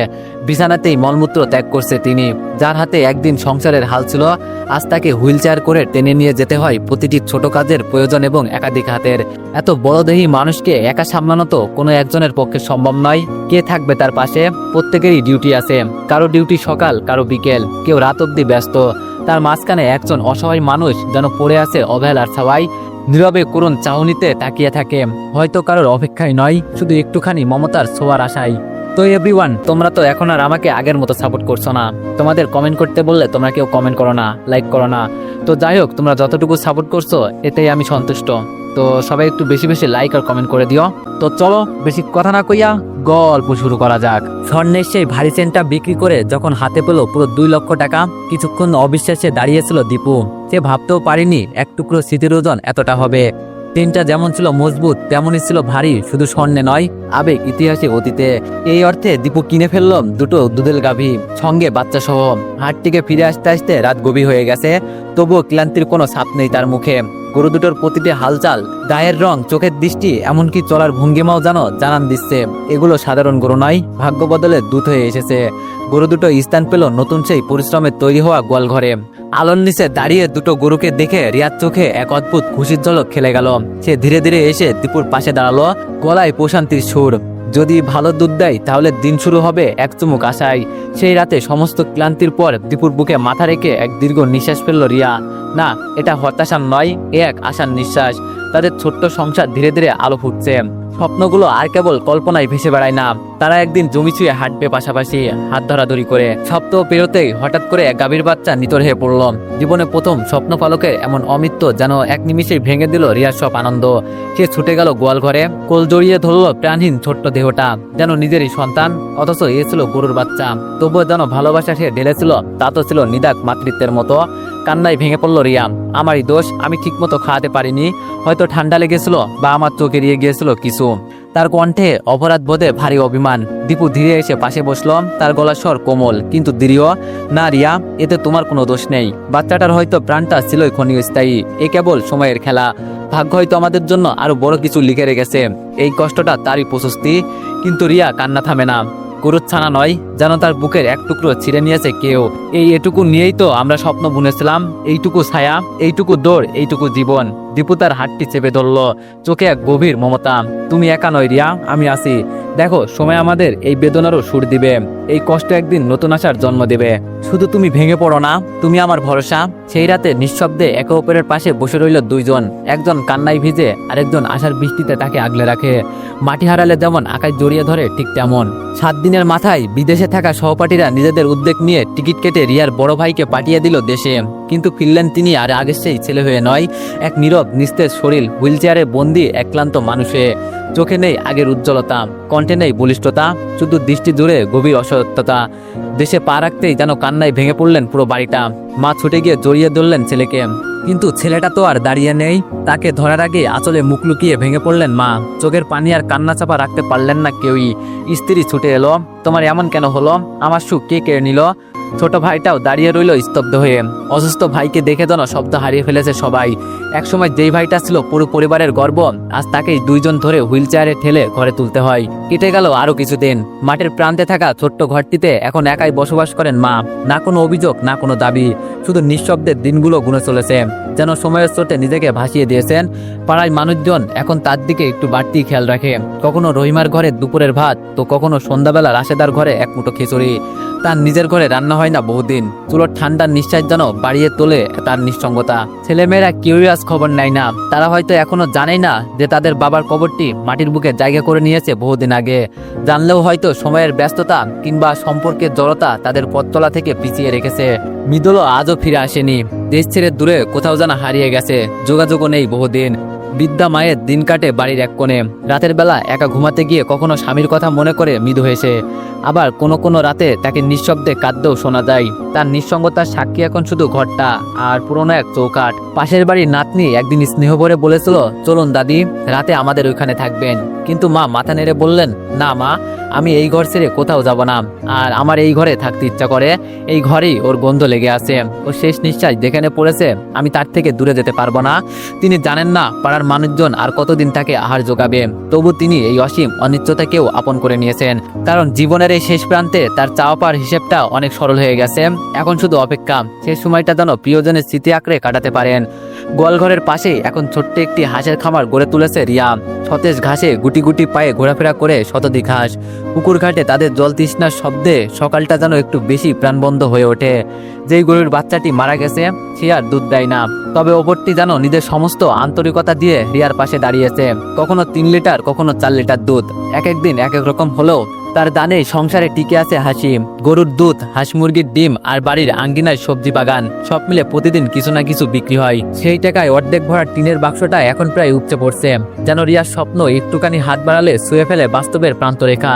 S1: বিছানাতেই মলমূত্র ত্যাগ করছে তিনি, যার হাতে একদিন সংসারের হাল ছিল, আজ তাকে হুইল চেয়ার করে টেনে নিয়ে যেতে হয় প্রতিটি ছোট কাজের প্রয়োজন এবং একাধিক হাতের। এত বড়দেহী মানুষকে একা সামলানো তো কোনো একজনের পক্ষে সম্ভব নয়। কে থাকবে তার পাশে? প্রত্যেকেরই ডিউটি আছে, কারো ডিউটি সকাল, কারো বিকেল, কেউ রাত অবধি ব্যস্ত। তার মাঝখানে একজন অসহায় মানুষ যেন পড়ে আছে অবহেলার ছাওয়ায়, নীরবে করুণ চাহনিতে তাকিয়ে থাকে, হয়তো কারোর অপেক্ষায় নয়, শুধু একটুখানি মমতার ছোঁয়ার আশায়। তো এভরিওয়ান, তোমরা তো এখন আর আমাকে আগের মতো সাপোর্ট করছো না। তোমাদের কমেন্ট করতে বললে তোমরা কেউ কমেন্ট করো না, লাইক করো না। তো যাই হোক, তোমরা যতটুকু সাপোর্ট করছো এতেই আমি সন্তুষ্ট। তো সবাই একটু বেশি বেশি লাইক আর কমেন্ট করে দিও। তো চলো বেশি কথা না কইয়া গল্প শুরু করা যাক। স্বর্ণের সেই ভারী চেনটা বিক্রি করে যখন হাতে পেল পুরো 2 লক্ষ টাকা, কিছুক্ষণ অবিশ্বাসে দাঁড়িয়েছিল দীপু। সে ভাবতেও পারেনি এক টুকরো স্মৃতির ওজন এতটা হবে। চেনটা যেমন ছিল মজবুত, তেমনই ছিল ভারী, শুধু স্বর্ণে নয়, আবেগ, ইতিহাসে, অতীতে। এই অর্থে দীপু কিনে ফেলল দুটো দুধের গাভী, সঙ্গে বাচ্চা সহ। হাট থেকে ফিরে আসতে আসতে রাত গভীর হয়ে গেছে, তবুও ক্লান্তির কোনো ছাপ নেই তার মুখে। গরু দুটোর প্রতিটি হালচাল, গায়ের রং, চোখের দৃষ্টি, এমনকি চলার ভঙ্গিমাও যেন জানান দিচ্ছে এগুলো সাধারণ গরু নয়, ভাগ্য বদলে দূত হয়ে এসেছে। গরু দুটো স্থান পেল নতুন সেই পরিশ্রমের তৈরি হওয়া গোয়াল ঘরে। আলোর নিচে দাঁড়িয়ে দুটো গরুকে দেখে রিয়ার চোখে এক অদ্ভুত খুশির ঝলক খেলে গেল। সে ধীরে ধীরে এসে দীপুর পাশে দাঁড়ালো, গলায় প্রশান্তির সুর। যদি ভালো দুধ দেয় তাহলে দিন শুরু হবে এক চুমুক আশায়। সেই রাতে সমস্ত ক্লান্তির পর দীপুর বুকে মাথা রেখে এক দীর্ঘ নিঃশ্বাস ফেলল রিয়া। না, এটা হতাশার নয়, এ এক আশার নিঃশ্বাস। তাদের ছোট্ট সংসার ধীরে ধীরে আলো ফুটছে। স্বপ্নগুলো আর কেবল কল্পনায় ভেসে বেড়ায় না, তারা একদিন জমি ছুঁয়ে হাঁটবে পাশাপাশি, হাত ধরাধরি করে। সপ্তাহ পেরোতেই হঠাৎ করে এক গাভীর বাচ্চা নিতর হয়ে পড়ল। জীবনে প্রথম স্বপ্ন পালকের এমন অমৃত্য যেন এক নিমিষেই ভেঙে দিল রিয়ার সব আনন্দ। সে ছুটে গেল গোয়াল ঘরে, কোল জড়িয়ে ধরল প্রাণহীন ছোট্ট দেহটা, যেন নিজেরই সন্তান, অথচ এ ছিল গরুর বাচ্চা। তবুও যেন ভালোবাসা সে ঢেলেছিল, তা তো ছিল নিদাক মাতৃত্বের মতো। কান্নায় ভেঙে পড়ল রিয়া। আমারই দোষ, আমি ঠিকমতো খাওয়াতে পারিনি, হয়তো ঠান্ডা লেগেছিল বা আমার চোখ এড়িয়ে গিয়েছিল কিছু। তার কণ্ঠে অপরাধ বোধে ভারী অভিমান। দীপু ধীরে এসে পাশে বসল, তার গলার স্বর কোমল কিন্তু দৃঢ়। না রিয়া, এতে তোমার কোনো দোষ নেই। বাচ্চাটার হয়তো প্রাণটা ছিলই ক্ষণস্থায়ী, এ কেবল সময়ের খেলা। ভাগ্য হয়তো আমাদের জন্য আরো বড় কিছু লিখে রেখেছে। এই কষ্টটা তারই প্রশস্তি। কিন্তু রিয়া কান্না থামে না। গরুর ছানা নয়, যেন তার বুকের এক টুকরো ছিঁড়ে নিয়েছে কেউ। এটুকু নিয়েই তো আমরা স্বপ্ন বুনেছিলাম, এইটুকু ছায়া, এইটুকু দৌড়, এইটুকু জীবন। দীপু তার হাতটি চেপে ধরল, চোখে এক গভীর মমতা। তুমি একা নয় রিয়া, আমি আছি। দেখো, সময় আমাদের এই বেদনারও সুর দিবে, এই কষ্ট একদিন নতুন আশার জন্ম দেবে। শুধু তুমি ভেঙে পড়ো না, তুমি আমার ভরসা। সেই রাতে নিঃশব্দে একে অপরের পাশে বসে রইল দুইজন, একজন কান্নায় ভিজে, আরেকজন আশার বৃষ্টিতে তাকে আগলে রাখে। মাটি হারালে যেমন আকাশ জড়িয়ে ধরে, ঠিক তেমন 7 দিনের মাথায় বিদেশে থাকা সহপাঠীরা নিজেদের উদ্যোগ নিয়ে টিকিট কেটে রিয়ার বড় ভাইকে পাঠিয়ে দিল দেশে। কিন্তু ফিরলেন তিনি আর আগের সেই ছেলে হয়ে নয়, এক নীরব নিস্তেজ শরীর, হুইল চেয়ারে বন্দি এক ক্লান্ত মানুষে। চোখে নেই আগের উজ্জ্বলতা, কণ্ঠে নেই বলিষ্ঠতা, শুধু দৃষ্টি জুড়ে গভীর অসত্যতা। দেশে পা রাখতেই যেন কান্নায় ভেঙে পড়লেন পুরো বাড়িটা। মা ছুটে গিয়ে জড়িয়ে ধরলেন ছেলেকে, কিন্তু ছেলেটা তো আর দাঁড়িয়ে নেই। তাকে ধরার আগে আঁচলে মুখ লুকিয়ে ভেঙে পড়লেন মা। চোখের পানি আর কান্না চাপা রাখতে পারলেন না কেউই। স্ত্রী ছুটে এলো, তোমার এমন কেন হলো? আমার সুখ কে কেড়ে নিল? ছোট ভাইটাও দাঁড়িয়ে রইল স্তব্ধ হয়ে। অসুস্থ ভাইকে দেখে যেন শব্দ হারিয়ে ফেলেছে সবাই। একসময় যেই ভাইটা ছিল পুরো পরিবারের গর্ব, আজ তাকেই দুইজন ধরে হুইল চেয়ারে ঠেলে ঘরে তুলতে হয়। কেটে গেল আরো কিছুদিন। মাঠের প্রান্তে থাকা ছোট্ট ঘরটিতে এখন একাই বসবাস করেন মা। না কোনো অভিযোগ, না কোনো দাবি, শুধু নিঃশব্দের দিনগুলো গুনে চলেছে, যেন সময়ের স্রোতে নিজেকে ভাসিয়ে দিয়েছেন। পাড়ায় মানুষজন এখন তার দিকে একটু বাড়তি খেয়াল রাখে। কখনো রহিমার ঘরে দুপুরের ভাত, তো কখনো সন্ধ্যাবেলা রাশেদার ঘরে এক মুঠো খিচুড়ি। তার নিজের ঘরে রান্না হয় না বহুদিন। চুলোর ঠান্ডার নিঃশ্বাস যেন বাড়িয়ে তোলে তার নিঃসঙ্গতা। ছেলেমেয়েরা কেউই আজ খবর নেয় না। তারা হয়তো এখনো জানেই না যে তাদের বাবার কবরটি মাটির বুকে জায়গা করে নিয়েছে বহুদিন আগে। জানলেও হয়তো সময়ের ব্যস্ততা কিংবা সম্পর্কের জড়তা তাদের পথ চলা থেকে পিছিয়ে রেখেছে। মৃদুলও আজও ফিরে আসেনি। দেশ ছেড়ে দূরে কোথাও যেন হারিয়ে গেছে, যোগাযোগও নেই বহুদিন। বৃদ্ধা মায়ের দিন কাটে বাড়ির এক কোণে। রাতের বেলা একা ঘুমাতে গিয়ে কখনো স্বামীর কথা মনে করে মৃদু হেসে, আবার কোনো কোনো রাতে তাকে নিঃশব্দে কাঁদতেও শোনা যায়। তার নিঃসঙ্গতার সাক্ষী এখন শুধু ঘরটা আর পুরনো এক চৌকাঠ। পাশের বাড়ির নাতনি একদিন স্নেহ ভরে বলেছিল, চলুন দাদি, রাতে আমাদের ওইখানে থাকবেন। কিন্তু মা মাথা নেড়ে বললেন, না মা, আমি এই ঘর ছেড়ে কোথাও যাব না। আর আমার এই ঘরে থাকতে ইচ্ছা করে। এই ঘরেই ওর গন্ধ লেগে আছে। ও শেষ নিঃশ্বাস যেখানে পড়েছে আমি তার থেকে দূরে যেতে পারবো না। তিনি জানেন না পাড়ার মানুষজন আর কতদিন তাকে আহার যোগাবে। তবু তিনি এই অসীম অনিশ্চয়তাকেও আপন করে নিয়েছেন, কারণ জীবনের এই শেষ প্রান্তে তার চাওয়া পাওয়ার হিসেবটা অনেক সরল হয়ে গেছে। এখন শুধু অপেক্ষা, সেই সময়টা যেন প্রিয়জনের স্মৃতি আঁকড়ে কাটাতে পারেন। গোয়ালঘরের পাশে এখন ছোট্ট একটি হাঁসের খামার গড়ে তুলেছে রিয়া। সতেজ ঘাসে গুটি গুটি পায়ে ঘোরাফেরা করে শতাধিক হাঁস। পুকুর ঘাটে তাদের জল তৃষ্ণার শব্দে সকালটা যেন একটু বেশি প্রাণবন্ধ হয়ে ওঠে। যেই গরুর বাচ্চাটি মারা গেছে সে আর দুধ দেয় না, তবে ওপরটি যেন নিজের সমস্ত আন্তরিকতা দিয়ে রিয়ার পাশে দাঁড়িয়েছে। কখনো 3 লিটার, কখনো 4 লিটার দুধ, এক এক দিন এক এক রকম হলেও তার দানে সংসারে টিকে আছে হাসি। গরুর দুধ, হাঁস মুরগির ডিম আর বাড়ির আঙ্গিনায় সবজি বাগান, সব মিলে প্রতিদিন কিছু না কিছু বিক্রি হয়। সেই টাকায় অর্ধেক ভরা টিনের বাক্সটা এখন প্রায় উপচে পড়ছে। যেন রিয়ার স্বপ্ন একটুখানি হাত বাড়ালে ছুঁয়ে ফেলে বাস্তবের প্রান্তরেখা।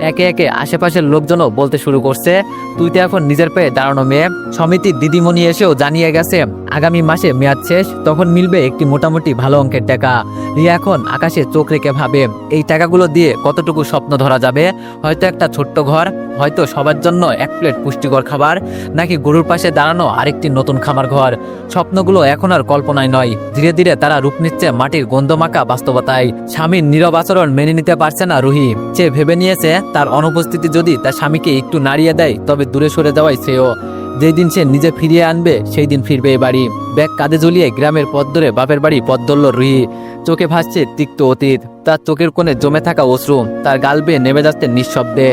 S1: একে একে আশেপাশের লোকজনও বলতে শুরু করছে, তুই তো এখন নিজের পায়ে দাঁড়ানো মেয়ে। সমিতির দিদিমণি এসেও জানিয়ে গেছে আগামী মাসে মেয়াদ শেষ, তখন মিলবে একটি মোটামুটি ভালো অঙ্কের টাকা। রিয়া এখন আকাশে চোখ রেখে ভাবে, এই টাকাগুলো দিয়ে কতটুকু স্বপ্ন ধরা যাবে। হয়তো একটা ছোট্ট ঘর, হয়তো সবার জন্য এক প্লেট পুষ্টিকর খাবার, নাকি গরুর পাশে দাঁড়ানো আরেকটি নতুন খামার ঘর। স্বপ্নগুলো এখন আর কল্পনায় নয়, ধীরে ধীরে তারা রূপ নিচ্ছে মাটির গন্ধমাখা বাস্তবতায়। স্বামীর নীরব আচরণ মেনে নিতে পারছে না রুহি। সে ভেবে নিয়েছে তার অনুপস্থিতি যদি তার স্বামীকে একটু নাড়িয়ে দেয় তবে দূরে সরে যাওয়াই শ্রেয়। যেই দিন সে নিজে ফিরিয়ে আনবে সেই দিন ফিরবে এ বাড়ি। ব্যাগ কাঁধে ঝুলিয়ে গ্রামের পথ ধরে বাপের বাড়ি পথ ধরল রুহি। চোখে ভাসছে তিক্ত অতীত, তার চোখের কোণে জমে থাকা অশ্রু, তার গাল বেয়ে নেমে যাচ্ছে নিঃশব্দে।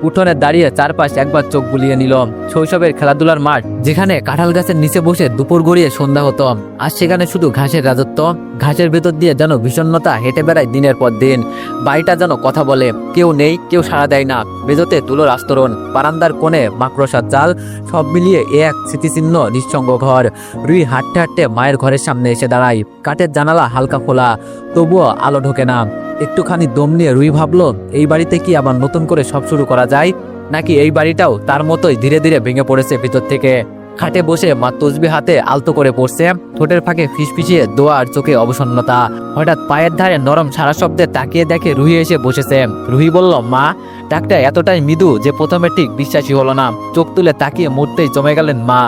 S1: উঠোনে দাঁড়িয়ে চারপাশ একবার চোখ বুলিয়ে নিল। শৈশবের খেলাধুলার মাঠ, যেখানে কাঁঠাল গাছের নিচে বসে দুপুর গড়িয়ে সন্ধ্যা হতো, আর সেখানে শুধু ঘাসের রাজত্ব। ঘাসের ভেতর দিয়ে যেন বিষণ্ণতা হেঁটে বেড়ায় দিনের পর দিন। বাড়িটা যেন কথা বলে, কেউ নেই, কেউ সাড়া দেয় না। বেজতে তুলোর আস্তরণ, বারান্দার কোণে মাকড়সার জাল, সব মিলিয়ে এক স্মৃতিচিহ্ন নিঃসঙ্গ ঘর। রুই হাঁটতে হাঁটতে মায়ের ঘরের সামনে এসে দাঁড়ায়। কাঠের জানালা হালকা খোলা, তবুও আলো ঢোকে না। একটুখানি দম নিয়ে রুই ভাবলো, এই বাড়িতে কি আবার নতুন করে সব শুরু করা যায়, নাকি এই বাড়িটাও তার মতোই ধীরে ধীরে ভেঙে পড়েছে ভিতর থেকে। খাটে বসে মা তসবি হাতে আলতো করে পড়ছে, ঠোঁটের ফাঁকে ফিসফিসিয়ে দোয়া আর চোখে অবসন্নতা। হঠাৎ পায়ের ধারে নরম সারা শব্দে তাকিয়ে দেখে রুহি এসে বসেছে। রুহি বলল, মা। ডাকটা এতটাই মৃদু যে প্রথমে ঠিক বিশ্বাসই হলো না। চোখ তুলে তাকিয়ে মুহূর্তেই জমে গেলেন মা,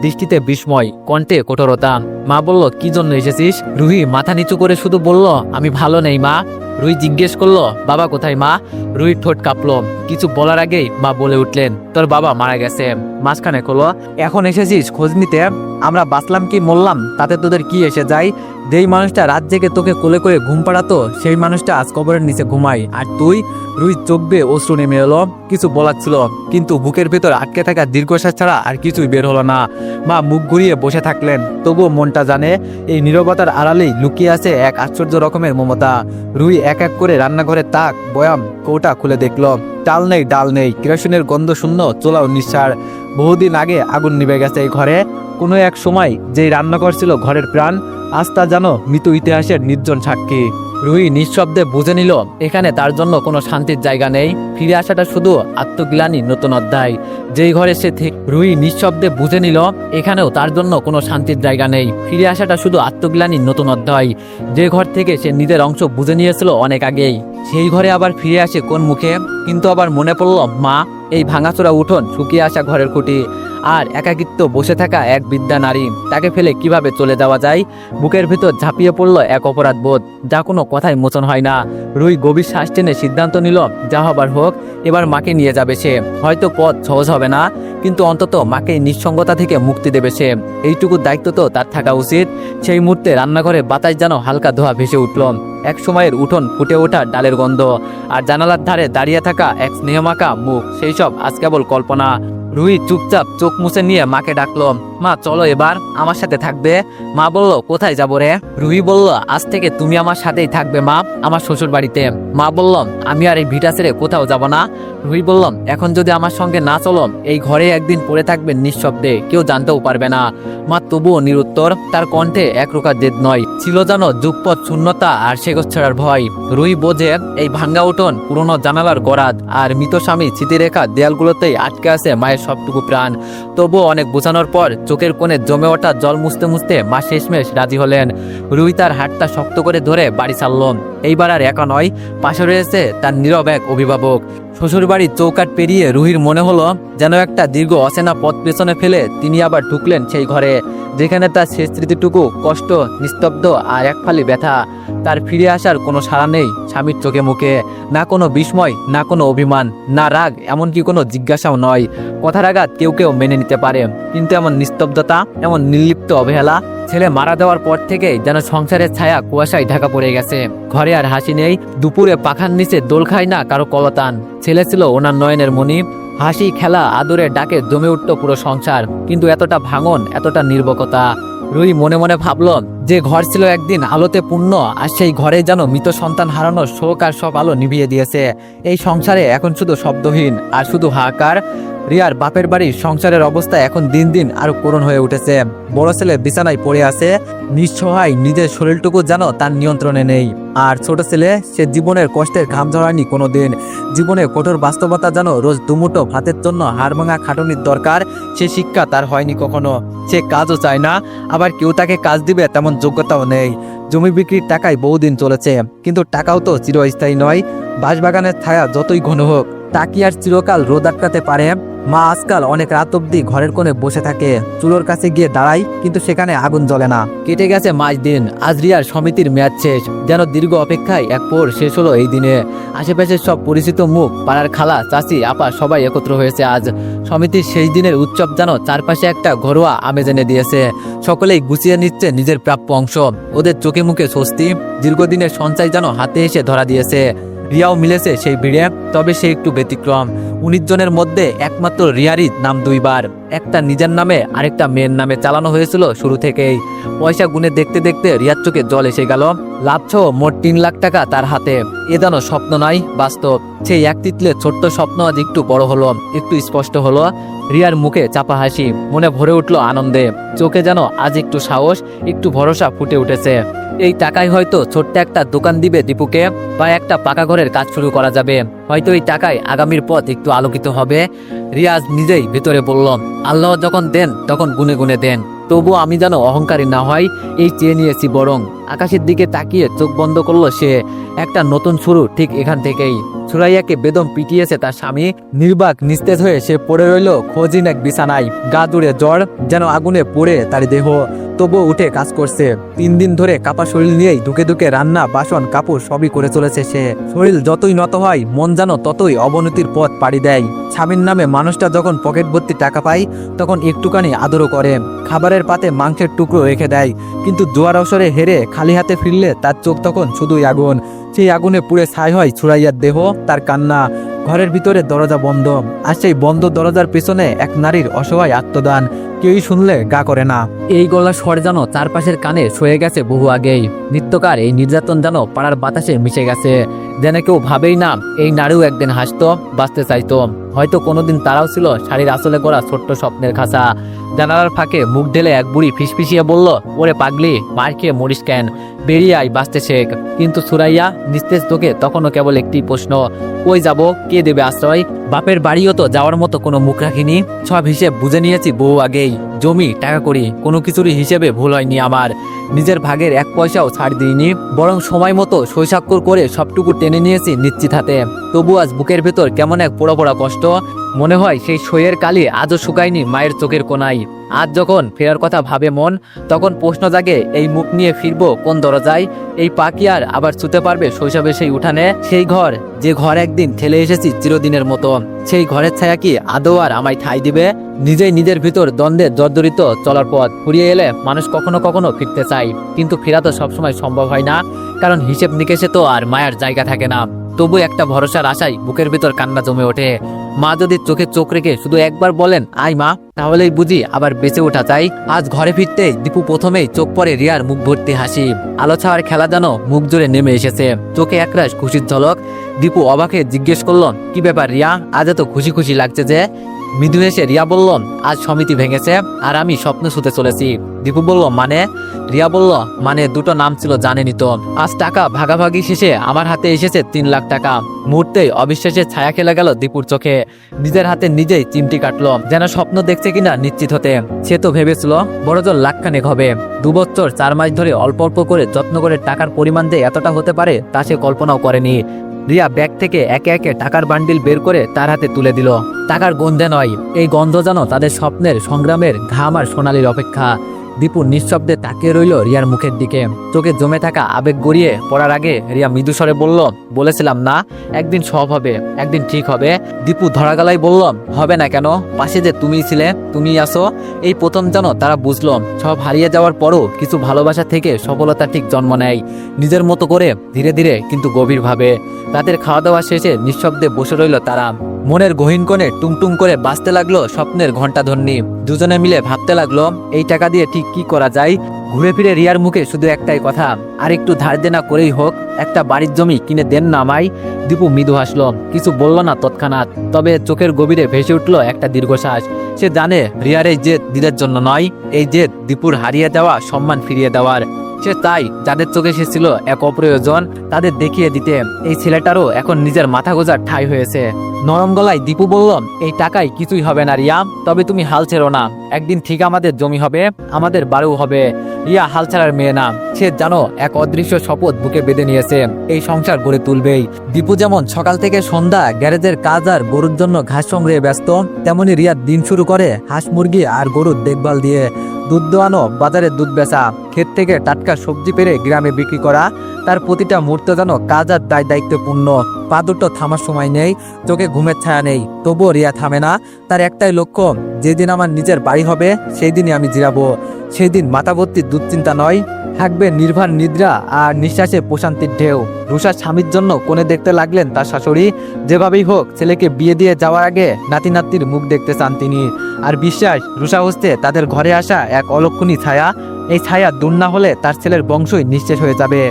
S1: দৃষ্টিতে বিস্ময়, কণ্ঠে কঠোরতা। মা বলল, কি জন্য এসেছিস? রুহি মাথা নিচু করে শুধু বলল, আমি ভালো নেই মা। রুহি জিজ্ঞেস করলো, বাবা কোথায় মা? রুহির ঠোঁট কাঁপলো। কিছু বলার আগেই মা বলে উঠলেন, তোর বাবা মারা গেছে। মাঝখানে কলো, এখন এসেছিস খোঁজ নিতে? আমরা বাঁচলাম কি মরলাম তাতে তোদের কি এসে যায়? যেই মানুষটা রাত জেগে তোকে কোলে করে ঘুম পাড়াতো সেই মানুষটা আজ কবরের নিচে ঘুমায়, আর তুই? রুহি চোখ বেয়ে অশ্রু নেমে এলো। কিছু বলার ছিল, কিন্তু বুকের ভেতর আটকে থাকা দীর্ঘশ্বাস ছাড়া আর কিছুই বের হলো না। মা মুখ ঘুরিয়ে বসে থাকলেন, তবুও মনটা জানে এই নীরবতার আড়ালেই লুকিয়ে আছে এক আশ্চর্য রকমের মমতা। রুহি এক এক করে রান্নাঘরের তাক, বয়াম, কৌটা খুলে দেখলো। চাল নেই, ডাল নেই, কেরোসিনের গন্ধ শূন্য, চোলাও নিঃসার। বহুদিন আগে আগুন নিভে গেছে এই ঘরে। কোনো এক সময় যেই রান্নাঘর ছিল ঘরের প্রাণ, আজ তা যেন মৃত ইতিহাসের নির্জন সাক্ষী। রুহি নিঃশব্দে বুঝে নিল এখানে তার জন্য কোনো শান্তির জায়গা নেই। ফিরে আসাটা শুধু আত্মগ্লানি নতুন অধ্যায়। যেই ঘরে সে রুহি নিঃশব্দে বুঝে নিল এখানেও তার জন্য কোনো শান্তির জায়গা নেই। ফিরে আসাটা শুধু আত্মগ্লানির নতুন অধ্যায়। যে ঘর থেকে সে নিজের অংশ বুঝে নিয়েছিল অনেক আগেই, সেই ঘরে আবার ফিরে আসে কোন মুখে? কিন্তু আবার মনে পড়ল, মা, এই ভাঙাচোরা উঠোন, শুকিয়ে আসা ঘরের খুঁটি, আর একাকিত্ব বসে থাকা এক বৃদ্ধা নারী। তাকে ফেলে কিভাবে চলে যাওয়া যায়? বুকের ভিতর ঝাঁপিয়ে পড়ল এক অপরাধ বোধ, যা কোনো কথায় মোচন হয় না। রুই গভীর শ্বাস টেনে সিদ্ধান্ত নিল, যা হবার হোক, এবার মাকে নিয়ে যাবে সে। হয়তো পথ সহজ হবে না, কিন্তু অন্তত মাকে নিঃসঙ্গতা থেকে মুক্তি দেবে সে। এইটুকু দায়িত্ব তো তার থাকা উচিত। সেই মুহূর্তে রান্নাঘরে বাতাস যেন হালকা ধোয়া ভেসে উঠল। এক সময়ের উঠোন ফুটে ওঠা ডালের গন্ধ, আর জানালার ধারে দাঁড়িয়ে থাকা এক স্নেহমাখা মুখ, সেই সব আজ কেবল কল্পনা। রুহি চুপচাপ চোখ মুছে নিয়ে মাকে ডাকলো, মা চলো এবার আমার সাথে থাকবে। মা বলল, কোথায় যাবো রে? রুহি বলল, আজ থেকে তুমি আমার সাথেই থাকবে মা, আমার শ্বশুর বাড়িতে। মা বলল, আমি আর এই ভিটা ছেড়ে কোথাও যাব না। রুহি বলল, এখন যদি আমার সঙ্গে না চলো, এই ঘরে একদিন পড়ে থাকবেন নিঃশব্দে, কেউ জানতেও পারবে না। মা তবুও নিরুত্তর, তার কণ্ঠে এক প্রকার জেদ নয়, ছিল যেন যুগপথ শূন্যতা আর সেগোছ ছাড়ার ভয়। রুহি বোঝে এই ভাঙ্গা উঠোন, পুরনো জানালার গরাদ আর মৃত স্বামী স্মৃতিরেখা দেয়ালগুলোতেই আটকে আছে মায়ের সবটুকু প্রাণ। তবুও অনেক বোঝানোর পর চোখের কোণে জমে ওঠা জল মুছতে মুছতে মা শেষমেশ রাজি হলেন। রুহি তার হাতটা শক্ত করে ধরে বাড়ি ছাড়ল। এইবার আর একা নয়, পাশে রয়েছে তার নীরব এক অভিভাবক। শ্বশুরবাড়ির চৌকাঠ পেরিয়ে রুহির মনে হলো যেন একটা দীর্ঘ অচেনা পথ পেছনে ফেলে তিনি আবার ঢুকলেন সেই ঘরে, যেখানে তার শেষ স্মৃতিটুকু কষ্ট, নিস্তব্ধ আর এক ফালি ব্যথা। তার ফিরে আসার কোনো সাড়া নেই স্বামীর চোখে মুখে, না কোনো বিস্ময়, না কোনো অভিমান, না রাগ, এমনকি কোনো জিজ্ঞাসাও নয়। কথার আঘাত কেউ কেউ মেনে নিতে পারে, কিন্তু এমন নিস্তব্ধতা, এমন নির্লিপ্ত অবহেলা। ছেলে মারা দেওয়ার পর থেকেই যেন সংসারের ছায়া কুয়াশায় ঢাকা পড়ে গেছে। ঘরে আর হাসি নেই, দুপুরে পাখার নিচে দোল খায় না কারো কলতান। ছেলে ছিল ওনার নয়নের মণি, হাসি, খেলা, আদরের ডাকে জমে উঠত পুরো সংসার। কিন্তু এতটা ভাঙন, এতটা নির্বকতা। রুহি মনে মনে ভাবল, যে ঘর ছিল একদিন আলোতে পূর্ণ, আর সেই ঘরে যেন মৃত সন্তান হারানোর শোক আর সব আলো নিভিয়ে দিয়েছে। এই সংসারে এখন শুধু শব্দহীন আর শুধু হাহাকার। রিয়ার বাপের বাড়ির সংসারের অবস্থা এখন দিন দিন আরো করুণ হয়ে উঠেছে। বড় ছেলে বিছানায় পড়ে আছে, নিঃসহায়, নিজের শরীরটুকু যেন তার নিয়ন্ত্রণে নেই। আর ছোট ছেলে, সে জীবনের কষ্টের ঘাম ঝরায়নি কোনোদিন। জীবনের কঠোর বাস্তবতা যেন রোজ দুমুঠো ভাতের জন্য হাড়ভাঙা খাটুনির দরকার, সে শিক্ষা তার হয়নি কখনো। সে কাজও চায় না, আবার কেউ তাকে কাজ দিবে তেমন যোগ্যতাও নেই। জমি বিক্রির টাকায় বহুদিন চলেছে, কিন্তু টাকাও তো চিরস্থায়ী নয়। বাঁশবাগানের ছায়া যতই ঘন হোক, তা কি আর চিরকাল রোদ আটকাতে পারে? মা আজকাল অনেক রাত অব্দি ঘরের কোণে বসে থাকে, চুলোর কাছে গিয়ে দাঁড়ায়, কিন্তু সেখানে আগুন জ্বলে না। কেটে গেছে মাস দিন, আজ রিয়ার সমিতির মেয়াদ শেষ। যেন দীর্ঘ অপেক্ষায় এক পোর শেষ হলো এই দিনে। আশেপাশের সব পরিচিত মুখ, পাড়ার খালা, চাচি, আপা সবাই একত্র হয়েছে আজ। সমিতির শেষ দিনের উৎসব যেন চারপাশে একটা ঘরোয়া আমেজ এনে দিয়েছে। সকলেই গুছিয়ে নিচ্ছে নিজের প্রাপ্য অংশ। ওদের চোখে মুখে স্বস্তি, দীর্ঘদিনের সঞ্চয় যেন হাতে এসে ধরা দিয়েছে। রিয়াও মিলেছে সেই ভিড়ে, তবে সে একটু ব্যতিক্রম। 19 জনের মধ্যে একমাত্র রিয়ারই নাম দুইবার, একটা নিজের নামে আরেকটা মেয়ের নামে চালানো হয়েছিল শুরু থেকেই। পয়সা গুনে দেখতে দেখতে রিয়ার চোখে জল এসে গেল। লাভসহ মোট 3 লাখ টাকা তার হাতে। এ যেন স্বপ্ন নয়, বাস্তব। সেই এক তিতলে ছোট্ট স্বপ্ন আজ একটু বড় হলো, একটু স্পষ্ট হলো। রিয়ার মুখে চাপা হাসি, মনে ভরে উঠল আনন্দে। চোখে যেন আজ একটু সাহস, একটু ভরসা ফুটে উঠেছে। এই টাকায় হয়তো ছোট্ট একটা দোকান দিবে দীপুকে, বা একটা পাকা ঘরের কাজ শুরু করা যাবে। হয়তো এই টাকায় আগামীর পথ একটু আলোকিত হবে। রিয়াজ নিজেই ভেতরে বলল, আল্লাহ যখন দেন তখন গুনে গুনে দেন। তবু আমি যেন অহংকারী না হয়, এই চেয়ে নিয়েছি বরং। আকাশের দিকে তাকিয়ে চোখ বন্ধ করলো সে। একটা নতুন শুরু ঠিক এখান থেকেই। সুরাইয়াকে বেদম পিটিয়েছে তার স্বামী। নির্বাক নিস্তেজ হয়ে সে পড়ে রইল খোঁজিন এক বিছানায়। গা জুড়ে জ্বর, যেন আগুনে পোড়ে তার দেহ। তবুও উঠে কাজ করছে। 3 দিন ধরে কাপা শরীর নিয়েই ধুকে ধুকে রান্না, বাসন, কাপড় সবই করে চলেছে সে। শরীর যতই নত হয়, মন যেন ততই অবনতির পথ পাড়ি দেয়। স্বামীর নামে মানুষটা যখন পকেট ভর্তি টাকা পায়, তখন একটুখানি আদরও করে। খাবারের পাতে মাংসের টুকরো রেখে দেয়। কিন্তু জোয়ার অবসরে হেরে খালি হাতে ফিরলে তার চোখ তখন শুধুই আগুন। সেই আগুনে পুড়ে ছাই হয় সুরাইয়ার দেহ, তার কান্না। ঘরের ভিতরে দরজা বন্ধ, আর সেই বন্ধ দরজার পেছনে এক নারীর অসহায় আত্মদান। কেউই শুনলে গা করে না। এই গলা স্বর যেন চারপাশের কানে সয়ে গেছে বহু আগেই। নিত্যকার এই নির্যাতন যেন পাড়ার বাতাসে মিশে গেছে। যেন কেউ ভাবেই না এই নারীও একদিন হাসতো, বাঁচতে চাইতো। হয়তো কোনোদিন তারাও ছিল শাড়ির আঁচলে করা ছোট্ট স্বপ্নের খাঁচা। জানালার ফাঁকে মুখ ঢেলে এক বুড়ি ফিসফিসিয়ে বলল, ওরে পাগলি, মার খেয়ে মরিস কেন, বেরিয়ে আয়, বাঁচতে শেখ। কিন্তু সুরাইয়া নিস্তেজ চোখে তখনও কেবল একটি প্রশ্ন, কই যাব, কে দেবে আশ্রয়? বাপের বাড়িও তো যাওয়ার মতো কোনো মুখ রাখিনি। সব হিসেব বুঝে নিয়েছি বহু আগেই। জমি, টাকা করি, কোনো কিছুরই হিসেবে ভুল হয়নি আমার। নিজের ভাগের 1 পয়সাও ছাড় দিইনি, বরং সময় মতো সৈস্বাক্ষর করে সবটুকু টেনে নিয়েছি নিশ্চিত হাতে। তবু আজ বুকের ভেতর কেমন এক পোড়া পোড়া কষ্ট। মনে হয় সেই সইয়ের কালি আজও শুকায়নি মায়ের চোখের কোনায়। আজ যখন ফেরার কথা ভাবে মন, তখন প্রশ্ন জাগে, এই মুখ নিয়ে ফিরবো কোন দরজায়? এই পা কি আর আবার ছুতে পারবে শৈশবে সেই উঠানে? সেই ঘর, যে ঘর একদিন ঠেলে এসেছি চিরদিনের মতো, সেই ঘরের ছায়া কি আদৌ আর আমায় ঠাঁই দিবে? নিজেই নিজের ভিতর দ্বন্দ্বে জর্জরিত চলার পথ ফুরিয়ে এলে মানুষ কখনো কখনো ফিরতে চায়, কিন্তু ফেরা তো সবসময় সম্ভব হয় না, কারণ হিসেব নিকেশে তো আর মায়ার জায়গা থাকে না। তবু একটা ভরসার আশায় বুকের ভিতর কান্না জমে ওঠে। মা যদি চোখে চোখ রেখে শুধু একবার বলেন আই মা, তাহলেই বুঝি আবার বেঁচে ওঠা চাই। আজ ঘরে ফিরতেই দীপু প্রথমেই চোখ পড়ে রিয়ার মুখ ভর্তি হাসি। আলো ছাওয়ার খেলা যেন মুখ জুড়ে নেমে এসেছে, চোখে একরাশ খুশির ঝলক। দীপু অবাকে জিজ্ঞেস করল, কি ব্যাপার রিয়া, আজ এত খুশি খুশি লাগছে যে? মৃদু হেসে রিয়া বলল, আজ সমিতি ভেঙেছে আর আমি স্বপ্ন শুতে চলেছি। দীপু বলল, মানে? রিয়া বলল, মানে দুটো নাম ছিল জানেনই তো। আজ টাকা ভাগাভাগি শেষে আমার হাতে এসেছে 3 লাখ টাকা। মুহূর্তেই অবিশ্বাসের ছায়া খেলে গেল দীপুর চোখে। নিজের হাতে নিজেই চিমটি কাটলো, যেন স্বপ্ন দেখছে কিনা নিশ্চিত হতে। সে তো ভেবেছিল বড়জোর লাখখানেক হবে। 2 বছর 4 মাস ধরে অল্প অল্প করে যত্ন করে টাকার পরিমাণ যে এতটা হতে পারে তা সে কল্পনাও করেনি। রিয়া ব্যাগ থেকে একে একে টাকার বান্ডিল বের করে তার হাতে তুলে দিল। টাকার গন্ধে নয়, এই গন্ধ যেন তাদের স্বপ্নের সংগ্রামের ঘাম আর সোনালির অপেক্ষা। দীপু নিঃশব্দে তাকিয়ে রইল রিয়ার মুখের দিকে, চোখে জমে থাকা আবেগ গড়িয়ে পড়ার আগে রিয়া মৃদু স্বরে বলল, বলেছিলাম না একদিন সব হবে, একদিন ঠিক হবে। দীপু ধরা গলায় বলল, হবে না কেন? পাশে যে তুমিই ছিলে, তুমিই আসো। এই প্রথম যেন তারা বুঝলো, সব হারিয়ে যাওয়ার পরও কিছু ভালোবাসা থেকে সফলতা ঠিক জন্ম নেয়, নিজের মতো করে, ধীরে ধীরে কিন্তু গভীরভাবে। রাতের খাওয়া দাওয়া শেষে নিঃশব্দে বসে রইল তারা। মনের গহীন কোণে টুংটুং করে বাজতে লাগলো স্বপ্নের ঘণ্টাধ্বনি। দুজনে মিলে ভাবতে লাগলো, এই টাকা দিয়ে ঠিক কি করা যায়। ঘুরে ফিরে রিয়ার মুখে শুধু একটাই কথা, আর একটু ধার দেনা করেই হোক একটা বাড়ির জমি কিনে দেন না আমায়। দীপু মৃদু হাসলো, কিছু বলল না তৎক্ষণাৎ, তবে চোখের গভীরে ভেসে উঠল একটা দীর্ঘশ্বাস। সে জানে রিয়ার এই জেদ দিদের জন্য নয়, এই জেদ দীপুর হারিয়ে যাওয়া সম্মান ফিরিয়ে দেওয়ার। সে তাই যাদের চোখে সে ছিল এক অপ্রয়োজন, তাদের দেখিয়ে দিতে এই ছেলেটারও এখন নিজের মাথা গোজার ঠাঁই হয়েছে। নরম গলায় দীপু বলল, এই টাকায় কিছুই হবে না রিয়া, তবে তুমি হাল ছেড়ো না। একদিন ঠিক আমাদের জমি হবে, আমাদের বাড়িও হবে। রিয়া হাল ছাড়ার মেয়ে না, সে জানো এক অদৃশ্য শপথ বুকে বেঁধে নিয়েছে, এই সংসার গড়ে তুলবেই। দীপু যেমন সকাল থেকে সন্ধ্যা গ্যারেজের কাজ আর গরুর জন্য ঘাস সংগ্রহে ব্যস্ত, তেমনি রিয়া দিন শুরু করে হাঁস মুরগি আর গরুর দেখভাল দিয়ে। দুধ দোয়ানো, বাজারে দুধ বেচা, ক্ষেত থেকে টাটকা সবজি পেরে গ্রামে বিক্রি করা। তার প্রতিটা মুহূর্ত যেন কাজ আর দায়িত্বপূর্ণ। পা দুটো থামার সময় নেই, চোখে ঘুমের ছায়া নেই, তবুও রিয়া থামে না। তার একটাই লক্ষ্য, যেদিন আমার নিজের বাড়ি হবে সেই দিনই আমি জিরাবো। সেই দিন মাথা ভর্তি দুশ্চিন্তা নয়, থাকবে নির্ভার নিদ্রা আর নিঃশ্বাসে প্রশান্তির ঢেউ। রুষার স্বামীর জন্য কোণে দেখতে লাগলেন তার শাশুড়ি। যেভাবেই হোক ছেলেকে বিয়ে দিয়ে যাওয়ার আগে নাতি নাতির মুখ দেখতে চান তিনি। আর বিশ্বাস, রুষা হচ্ছে তাদের ঘরে আসা এক অলক্ষণী ছায়া। এই ছায়া দূর না হলে তার ছেলের বংশই নিঃশেষ হয়ে যাবে।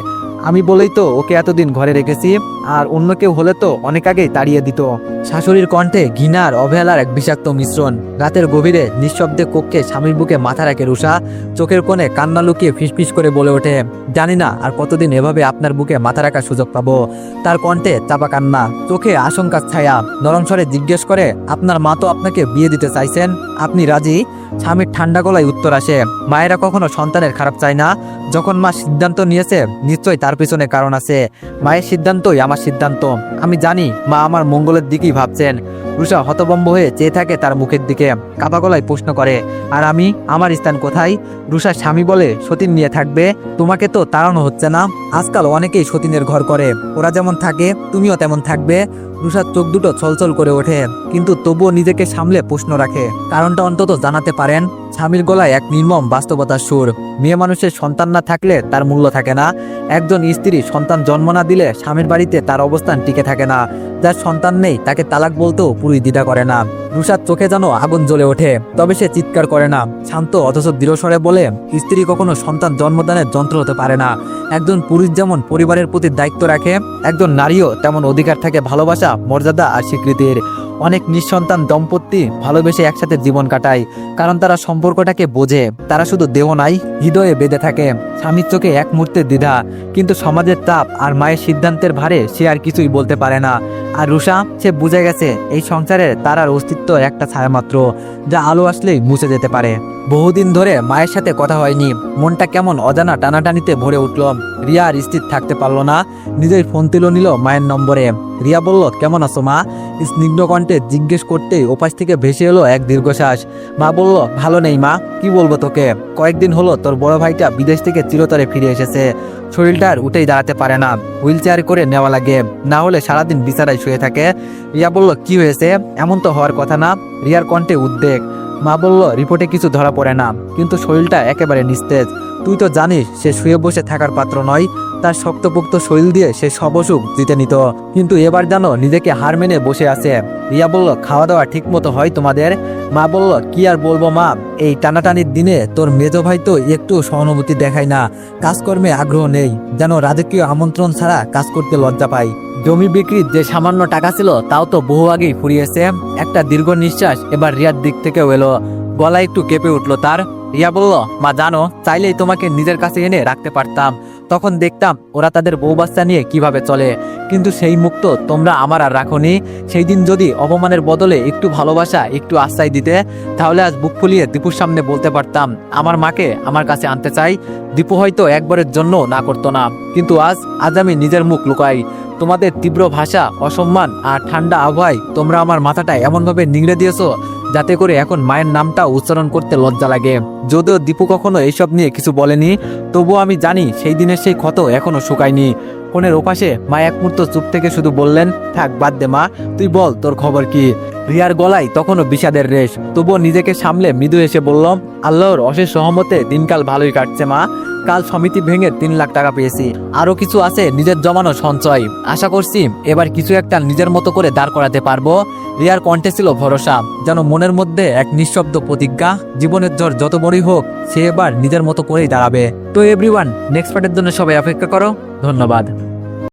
S1: আমি বলেই তো ওকে এতদিন ঘরে রেখেছি, আর অন্য কেউ হলে তো অনেক আগেই তাড়িয়ে দিত। শাশুড়ির কণ্ঠে ঘৃণার অবহেলার এক বিষাক্ত মিশ্রণ। রাতের গভীরে নিঃশব্দে কক্ষে স্বামীর বুকে মাথা রাখে রুষা, চোখের কোণে কান্না লুকিয়ে ফিসফিস করে বলে ওঠে, জানি না আর কতদিন এভাবে আপনার বুকে মাথা রাখার সুযোগ পাবো। তার কণ্ঠে চাপা কান্না, চোখে আশঙ্কার ছায়া। নরম স্বরে জিজ্ঞেস করে, আপনার মা তো আপনাকে বিয়ে দিতে চাইছেন, আপনি রাজি? স্বামীর ঠান্ডা গলায় উত্তর আসে, মায়েরা কখনো সন্তানের খারাপ চায় না। যখন মা সিদ্ধান্ত নিয়েছে নিশ্চয়ই তার পিছনে কারণ আছে। মায়ের সিদ্ধান্তই আমার সিদ্ধান্ত। আমি জানি মা আমার মঙ্গলের দিকেই ভাবছেন। রুষা হতভম্ব হয়ে চেয়ে থাকে তার মুখের দিকে, কাপা গলায় প্রশ্ন করে, আর আমি, আমার স্থান কোথায়? রুষার স্বামী বলে, সতীন নিয়ে থাকবে। তোমাকে তো তাড়ানো হচ্ছে না, আজকাল অনেকেই সতীনের ঘর করে, ওরা যেমন থাকে তুমিও তেমন থাকবে। রুষার চোখ দুটো ছলছল করে ওঠে, কিন্তু তবুও নিজেকে সামলে প্রশ্ন রাখে, কারণটা অন্তত জানাতে পারেন। স্বামীর গলায় এক নির্মম বাস্তবতার সুর। মেয়ে মানুষের সন্তান না থাকলে তার মূল্য থাকে না। একজন স্ত্রী সন্তান জন্ম না দিলে স্বামীর বাড়িতে তার অবস্থান টিকে থাকে না। যার সন্তান নেই তাকে তালাক বলতেও পুরোই দ্বিধা করে না। রুষার চোখে যেন আগুন জ্বলে ওঠে, তবে সে চিৎকার করে না। শান্ত অথচ দৃঢ়স্বরে বলে, স্ত্রী কখনো সন্তান জন্মদানের যন্ত্র হতে পারে না। একজন পুরুষ যেমন পরিবারের প্রতি দায়িত্ব রাখে, একজন নারীও তেমন অধিকার থাকে ভালোবাসা, মর্যাদা আর স্বীকৃতির। অনেক নিঃসন্তান দম্পতি ভালোবেসে একসাথে জীবন কাটায়, কারণ তারা সম্পর্কটাকে বোঝে। তারা শুধু দেহ নাই, হৃদয়ে বেঁধে থাকে। স্বামীর চোখে এক মুহূর্তে দ্বিধা, কিন্তু সমাজের চাপ আর মায়ের সিদ্ধান্তের ভারে সে আর কিছুই বলতে পারে না। আর রুষা, সে বুঝে গেছে এই সংসারে তার আর অস্তিত্ব একটা ছায়া মাত্র, যা আলো আসলেই মুছে যেতে পারে। বহুদিন ধরে মায়ের সাথে কথা হয়নি, মনটা কেমন অজানা টানাটানিতে ভরে উঠল। রিয়া আর স্থির থাকতে পারলো না, নিজের ফোন তুলে নিল মায়ের নম্বরে। রিয়া বলল, কেমন আছো মা? স্নিগ্ধ কণ্ঠে জিজ্ঞেস করতেই ওপাশ থেকে ভেসে এলো এক দীর্ঘশ্বাস। মা বলল, ভালো নেই মা, কি বলবো তোকে, কয়েকদিন হলো তোর বড় ভাইটা বিদেশ থেকে চিরতরে ফিরে এসেছে। শরীরটা আর উঠেই দাঁড়াতে পারে না, হুইল চেয়ার করে নেওয়া লাগে, না হলে সারাদিন বিছানায় শুয়ে থাকে। রিয়া বলল, কি হয়েছে? এমন তো হওয়ার কথা না। রিয়ার কণ্ঠে উদ্বেগ। মা বলল, রিপোর্টে কিছু ধরা পড়ে না, কিন্তু শরীরটা একেবারে নিস্তেজ। তুই তো জানিস সে শুয়ে বসে থাকার পাত্র নয়। তার শক্তপোক্ত শরীর দিয়ে সে সব অসুখ জিতে নিত, কিন্তু এবার জানো নিজেকে হার মেনে বসে আছে। রিয়া বলল, খাওয়া দাওয়া ঠিক মতো হয় তোমাদের? মা বলল, কি আর বলবো মা, এই টানাটানির দিনে তোর মেজো ভাই তো একটু সহানুভূতি দেখায় না, কাজকর্মে আগ্রহ নেই, যেন রাজকীয় আমন্ত্রণ ছাড়া কাজ করতে লজ্জা পায়। জমি বিক্রির যে সামান্য টাকা ছিল তাও তো বহু আগেই ফুরিয়েছে। একটা দীর্ঘ নিঃশ্বাস এবার রিয়ার দিক থেকেও এলো, গলা একটু কেঁপে উঠলো তার। রিয়া বলল, মা জানো, চাইলেই তোমাকে নিজের কাছে এনে রাখতে পারতাম, তখন দেখতাম ওরা তাদের বউ বাচ্চা নিয়ে কিভাবে চলে, কিন্তু সেই মুক্ত তোমরা আমার আর রাখোনি। সেই দিন যদি অপমানের বদলে একটু ভালোবাসা, একটু আশ্রয় দিতে, তাহলে আজ বুক ফুলিয়ে দীপুর সামনে বলতে পারতাম আমার মাকে আমার কাছে আনতে চাই। দীপু হয়তো একবারের জন্য না করতো না, কিন্তু আজ আমি নিজের মুখ লুকাই। তোমাদের তীব্র ভাষা, অসম্মান আর ঠান্ডা আবহাওয়ায় তোমরা আমার মাথাটা এমনভাবে নিংড়ে দিয়েছো যাতে করে এখন মায়ের নামটা উচ্চারণ করতে লজ্জা লাগে। যদিও দীপু কখনো এইসব নিয়ে কিছু বলেনি, তবুও আমি জানি সেই দিনের সেই ক্ষত এখনো শুকায়নি। ফোনের ওপাশে মা এক মুহূর্ত চুপ থেকে শুধু বললেন, থাক বাদ দে মা, তুই বল তোর খবর কি। রিয়ার গলায় তখনও বিষাদের রেশ, তবুও নিজেকে সামলে মৃদু এসে বলল, আল্লাহর অশেষ সহমতে দিনকাল ভালোই কাটছে মা। কাল সমিতি ভেঙে 3 লাখ টাকা পেয়েছি, আরো কিছু আছে নিজের জমানো সঞ্চয়। আশা করছি এবার কিছু একটা নিজের মতো করে দাঁড় করাতে পারবো। রিয়ার কণ্ঠে ছিল ভরসা, যেন মনের মধ্যে এক নিঃশব্দ প্রতিজ্ঞা, জীবনের ঝড় যত বড়ই হোক সে এবার নিজের মতো করেই দাঁড়াবে। তো এভরিওয়ান, নেক্সট পার্টের জন্য সবাই অপেক্ষা করো। ধন্যবাদ।